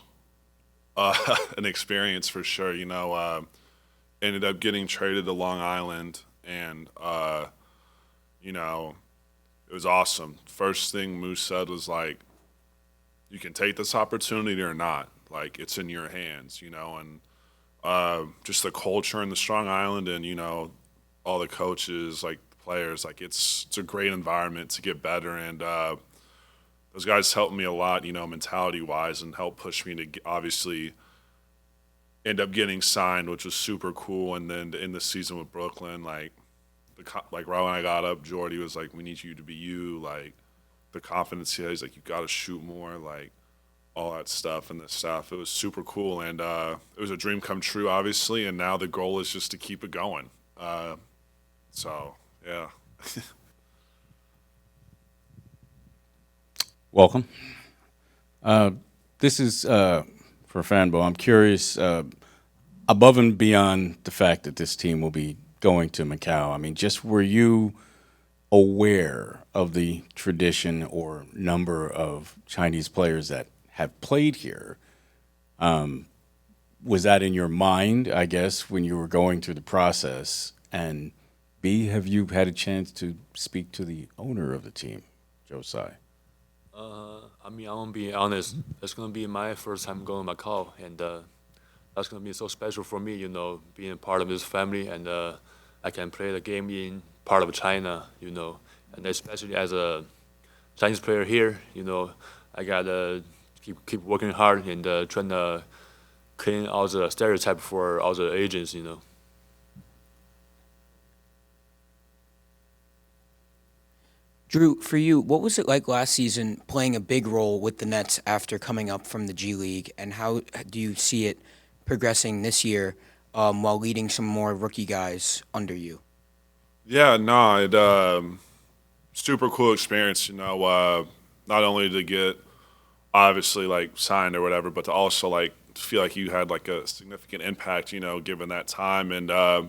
an experience for sure. Ended up getting traded to Long Island, and it was awesome. First thing Moose said was like, you can take this opportunity or not. Like, it's in your hands, and just the culture in the Strong Island and, all the coaches, like the players, like it's a great environment to get better. And those guys helped me a lot, mentality-wise, and helped push me to obviously end up getting signed, which was super cool. And then to end the season with Brooklyn, right when I got up, Jordy was like, we need you to be you. Like, the confidence he has, like, you got to shoot more, like, all that stuff and the stuff. It was super cool. And it was a dream come true, obviously. And now the goal is just to keep it going. So, yeah. Welcome. This is for Fanbo. I'm curious, above and beyond the fact that this team will be going to Macau, I mean, just were you aware of the tradition or number of Chinese players that have played here? Was that in your mind, I guess, when you were going through the process? And B, have you had a chance to speak to the owner of the team, Josiah? I'm gonna be honest. It's gonna be my first time going to Macau, and that's gonna be so special for me. Being part of this family, and I can play the game in part of China. And especially as a Chinese player here, I gotta keep working hard and trying to clean all the stereotype for all the agents. Drew, for you, what was it like last season playing a big role with the Nets after coming up from the G League, and how do you see it progressing this year while leading some more rookie guys under you? Yeah, no, it super cool experience, not only to get obviously like signed or whatever, but to also like feel like you had like a significant impact, given that time. And I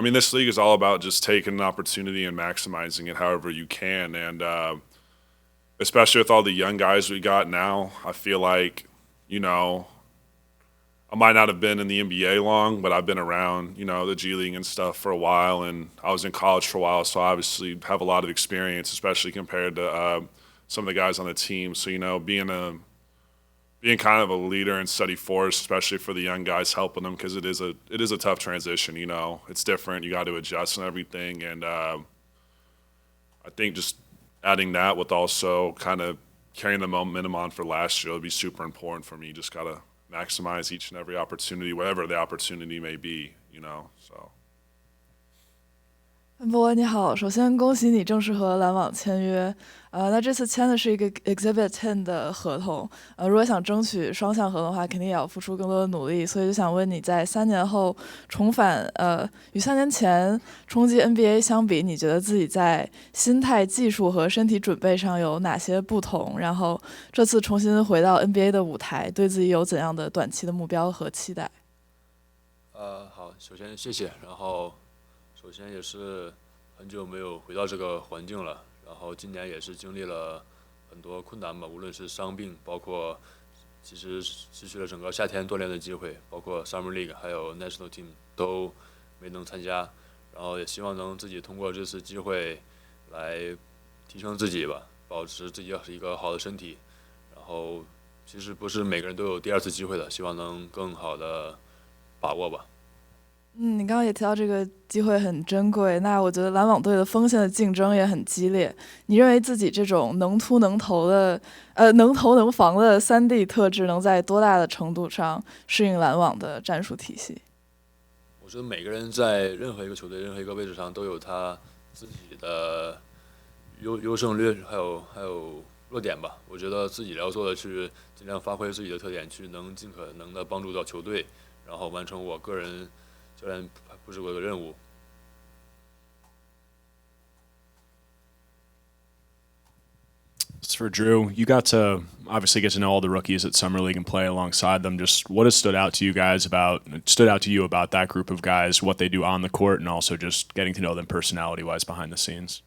mean, this league is all about just taking an opportunity and maximizing it however you can. And especially with all the young guys we got now, I feel like, I might not have been in the NBA long, but I've been around, the G League and stuff for a while, and I was in college for a while, so I obviously have a lot of experience, especially compared to some of the guys on the team. So, being kind of a leader and steady force, especially for the young guys, helping them, because it is a tough transition. It's different. You got to adjust and everything, and I think just adding that with also kind of carrying the momentum on for last year would be super important for me. You just got to maximize each and every opportunity, whatever the opportunity may be, so. 范博你好，首先恭喜你正式和篮网签约。那这次签的是一个 Exhibit 10的合同。如果想争取双向合同的话，肯定也要付出更多的努力。所以就想问你在3年后重返，与3年前冲击 NBA 相比，你觉得自己在心态、技术和身体准备上有哪些不同？然后这次重新回到 NBA 的舞台，对自己有怎样的短期的目标和期待？好，首先谢谢，然后。首先也是很久没有回到这个环境了，然后今年也是经历了很多困难吧，无论是伤病，包括其实失去了整个夏天锻炼的机会，包括 Summer League 还有 National Team 都没能参加，然后也希望能自己通过这次机会来提升自己吧，保持自己一个好的身体，然后其实不是每个人都有第二次机会的，希望能更好的把握吧。你刚刚也提到这个机会很珍贵，那我觉得篮网队的锋线的竞争也很激烈。你认为自己这种能突能投的，能投能防的3D 特质能在多大的程度上适应篮网的战术体系？我觉得每个人在任何一个球队、任何一个位置上都有他自己的优胜劣，还有弱点吧。我觉得自己要做的是尽量发挥自己的特点，去能尽可能的帮助到球队，然后完成我个人教练布置过的任务。For Drew, you got to obviously get to know all the rookies at Summer League and play alongside them. Just what has stood out to you about that group of guys, what they do on the court, and also just getting to know them personality-wise behind the scenes?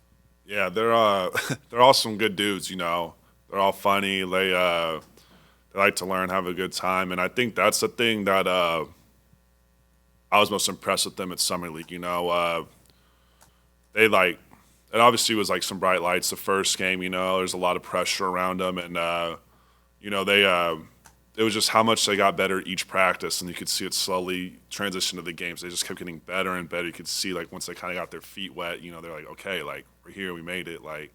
Yeah, they're all some good dudes. They're all funny. They like to learn, have a good time, and I think that's the thing that I was most impressed with them at Summer League. It obviously was like some bright lights the first game. There's a lot of pressure around them, and it was just how much they got better each practice, and you could see it slowly transition to the games. They just kept getting better and better. You could see like once they kind of got their feet wet, they're like, okay, like we're here, we made it. Like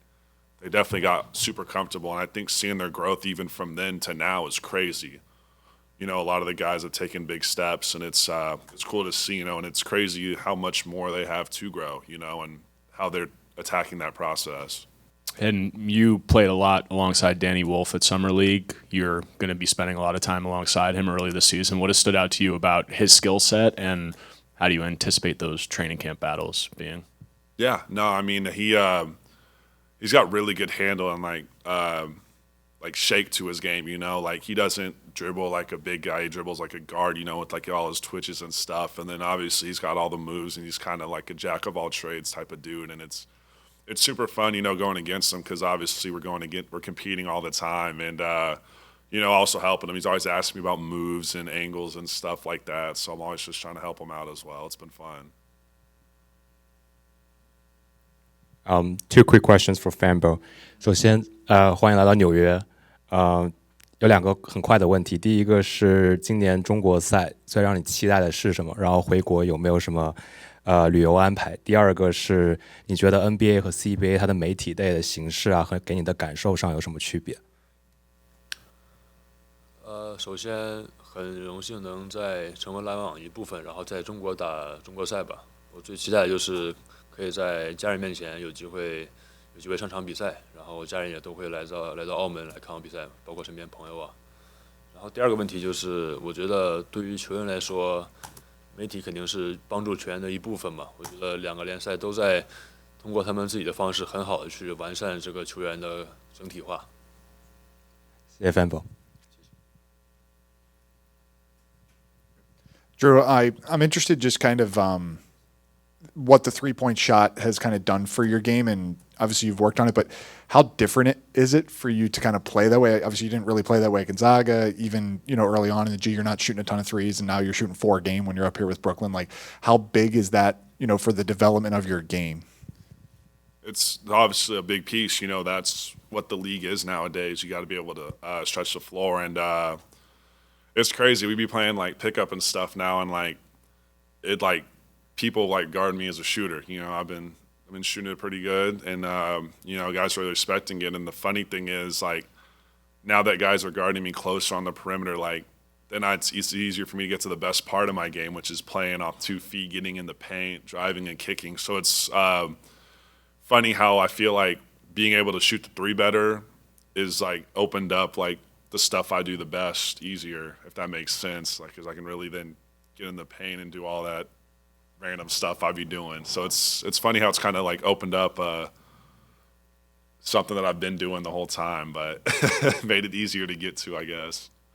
they definitely got super comfortable, and I think seeing their growth even from then to now is crazy. A lot of the guys have taken big steps, and it's cool to see, and it's crazy how much more they have to grow, and how they're attacking that process. And you played a lot alongside Danny Wolf at Summer League. You're going to be spending a lot of time alongside him early this season. What has stood out to you about his skill set, and how do you anticipate those training camp battles being? Yeah, no, I mean, he's got really good handle and like shake to his game, like he doesn't dribble like a big guy, he dribbles like a guard, with like all his twitches and stuff, and then obviously he's got all the moves, and he's kind of like a jack of all trades type of dude, and it's super fun, going against him, because obviously we're competing all the time, and also helping him. He's always asking me about moves and angles and stuff like that, so I'm always just trying to help him out as well. It's been fun. Two quick questions for Fanbo. 首先，欢迎来到纽约。有2个很快的问题。第一个是今年中国赛最让你期待的是什么？然后回国有没有什么旅游安排？第二个是你觉得 NBA 和 CBA 它的媒体类的形式啊，和给你的感受上有什么区别？首先很荣幸能成为篮网一部分，然后在中国打中国赛吧。我最期待的就是可以在家人面前有机会上场比赛，然后家人也都会来到澳门来看我比赛，包括身边朋友啊。然后第二个问题就是，我觉得对于球员来说，媒体肯定是帮助球员的一部分嘛。我觉得2个联赛都在通过他们自己的方式，很好的去完善这个球员的整体化。谢谢 Fanbo。Drew, I'm interested just kind of what the three-point shot has kind of done for your game, and obviously you've worked on it, but how different is it for you to kind of play that way? Obviously you didn't really play that way at Gonzaga, even, early on in the G, you're not shooting a ton of threes, and now you're shooting 4 a game when you're up here with Brooklyn. Like, how big is that, for the development of your game? It's obviously a big piece. That's what the league is nowadays. You got to be able to stretch the floor, and it's crazy. We be playing like pickup and stuff now, and people guard me as a shooter. I've been shooting it pretty good, and guys are really respecting it. And the funny thing is, now that guys are guarding me closer on the perimeter, then it's easier for me to get to the best part of my game, which is playing off 2 feet, getting in the paint, driving and kicking. So it's funny how I feel like being able to shoot the 3 better is opened up the stuff I do the best easier, if that makes sense. Because I can really then get in the paint and do all that random stuff I'd be doing. So it's funny how it's kind of opened up something that I've been doing the whole time, but made it easier to get to, I guess.